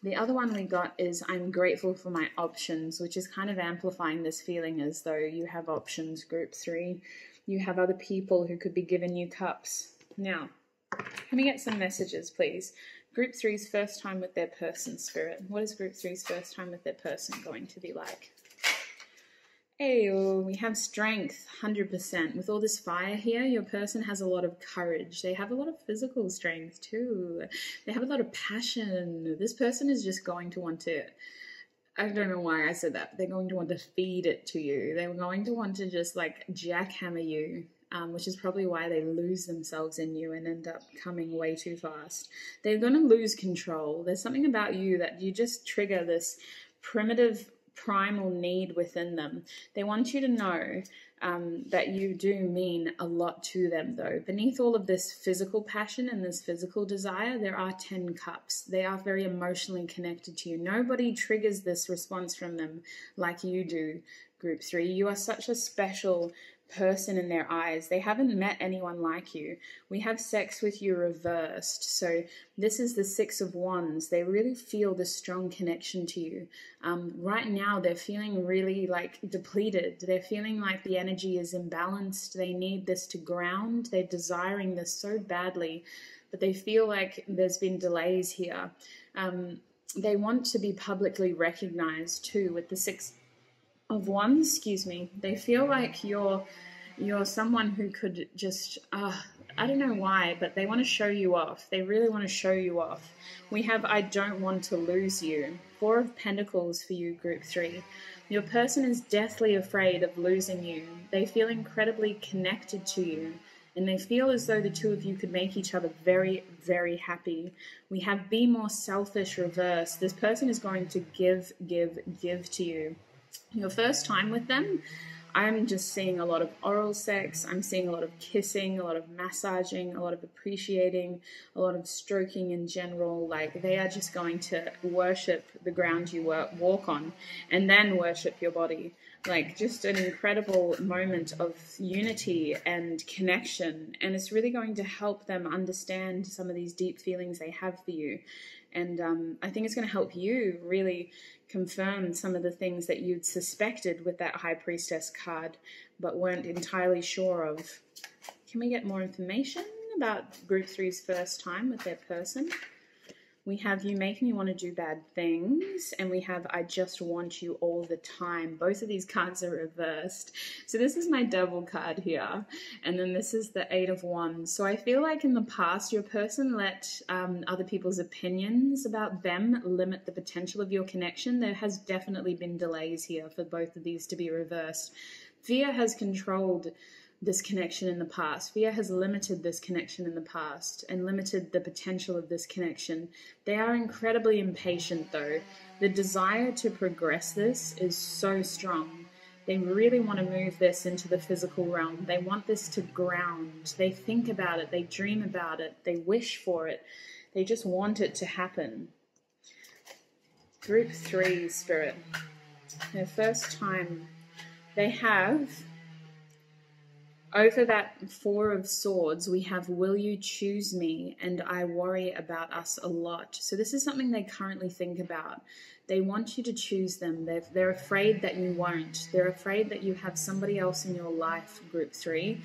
The other one we got is I'm grateful for my options, which is kind of amplifying this feeling as though you have options, group 3. You have other people who could be giving you cups. Now, can we get some messages, please? Group 3's first time with their person, Spirit. What is Group 3's first time with their person going to be like? Hey, we have strength, 100%. With all this fire here, your person has a lot of courage. They have a lot of physical strength too. They have a lot of passion. This person is just going to want to, I don't know why I said that. They're going to want to feed it to you. They're going to want to just like jackhammer you. Which is probably why they lose themselves in you and end up coming way too fast. They're going to lose control. There's something about you that you just trigger this primitive, primal need within them. They want you to know that you do mean a lot to them, though. Beneath all of this physical passion and this physical desire, there are 10 cups. They are very emotionally connected to you. Nobody triggers this response from them like you do, group 3. You are such a special person in their eyes. They haven't met anyone like you. We have sex with you reversed. So this is the 6 of Wands. They really feel this strong connection to you. Right now, they're feeling really like depleted. They're feeling like the energy is imbalanced. They need this to ground. They're desiring this so badly, but they feel like there's been delays here. They want to be publicly recognized too with the 6 of Wands, excuse me. They feel like you're someone who could just, I don't know why, but they want to show you off. They really want to show you off. We have I don't want to lose you. 4 of Pentacles for you, group 3. Your person is deathly afraid of losing you. They feel incredibly connected to you, and they feel as though the two of you could make each other very, very happy. We have be more selfish reverse. This person is going to give to you. Your first time with them, I'm just seeing a lot of oral sex. I'm seeing a lot of kissing, a lot of massaging, a lot of appreciating, a lot of stroking in general. Like they are just going to worship the ground you walk on and then worship your body. Like just an incredible moment of unity and connection. And it's really going to help them understand some of these deep feelings they have for you. And I think it's going to help you really confirm some of the things that you'd suspected with that High Priestess card, but weren't entirely sure of. Can we get more information about Group 3's first time with their person? We have you make me want to do bad things, and we have I just want you all the time. Both of these cards are reversed. So this is my devil card here, and then this is the Eight of Wands. So I feel like in the past your person let other people's opinions about them limit the potential of your connection. There has definitely been delays here for both of these to be reversed. Fear has controlled this connection in the past. Fear has limited this connection in the past and limited the potential of this connection. They are incredibly impatient though. The desire to progress this is so strong. They really want to move this into the physical realm. They want this to ground. They think about it. They dream about it. They wish for it. They just want it to happen. Group 3, Spirit. Their first time. They have... Over that Four of Swords, we have, will you choose me? And I worry about us a lot. So this is something they currently think about. They want you to choose them. They're afraid that you won't. They're afraid that you have somebody else in your life, Group 3.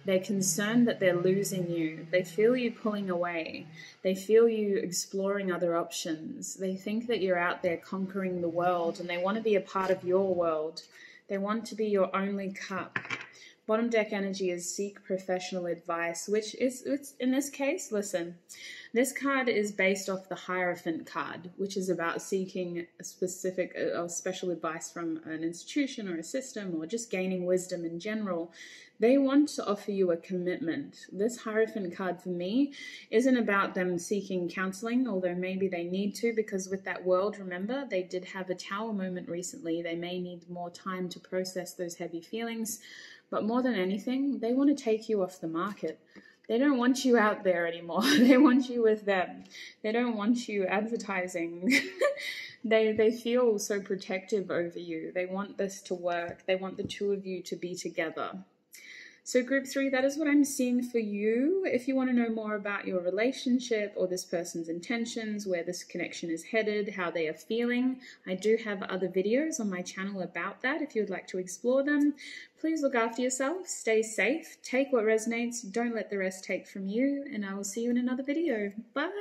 They're concerned that they're losing you. They feel you pulling away. They feel you exploring other options. They think that you're out there conquering the world, and they want to be a part of your world. They want to be your only cup. Bottom deck energy is seek professional advice, which is, it's in this case, listen, this card is based off the Hierophant card, which is about seeking a specific or special advice from an institution or a system or just gaining wisdom in general. They want to offer you a commitment. This Hierophant card for me isn't about them seeking counseling, although maybe they need to, because with that world, remember, they did have a Tower moment recently. They may need more time to process those heavy feelings. But more than anything, they want to take you off the market. They don't want you out there anymore. They want you with them. They don't want you advertising. They feel so protective over you. They want this to work. They want the two of you to be together. So Group 3, that is what I'm seeing for you. If you want to know more about your relationship or this person's intentions, where this connection is headed, how they are feeling, I do have other videos on my channel about that if you would like to explore them. Please look after yourself, stay safe, take what resonates, don't let the rest take from you, and I will see you in another video. Bye!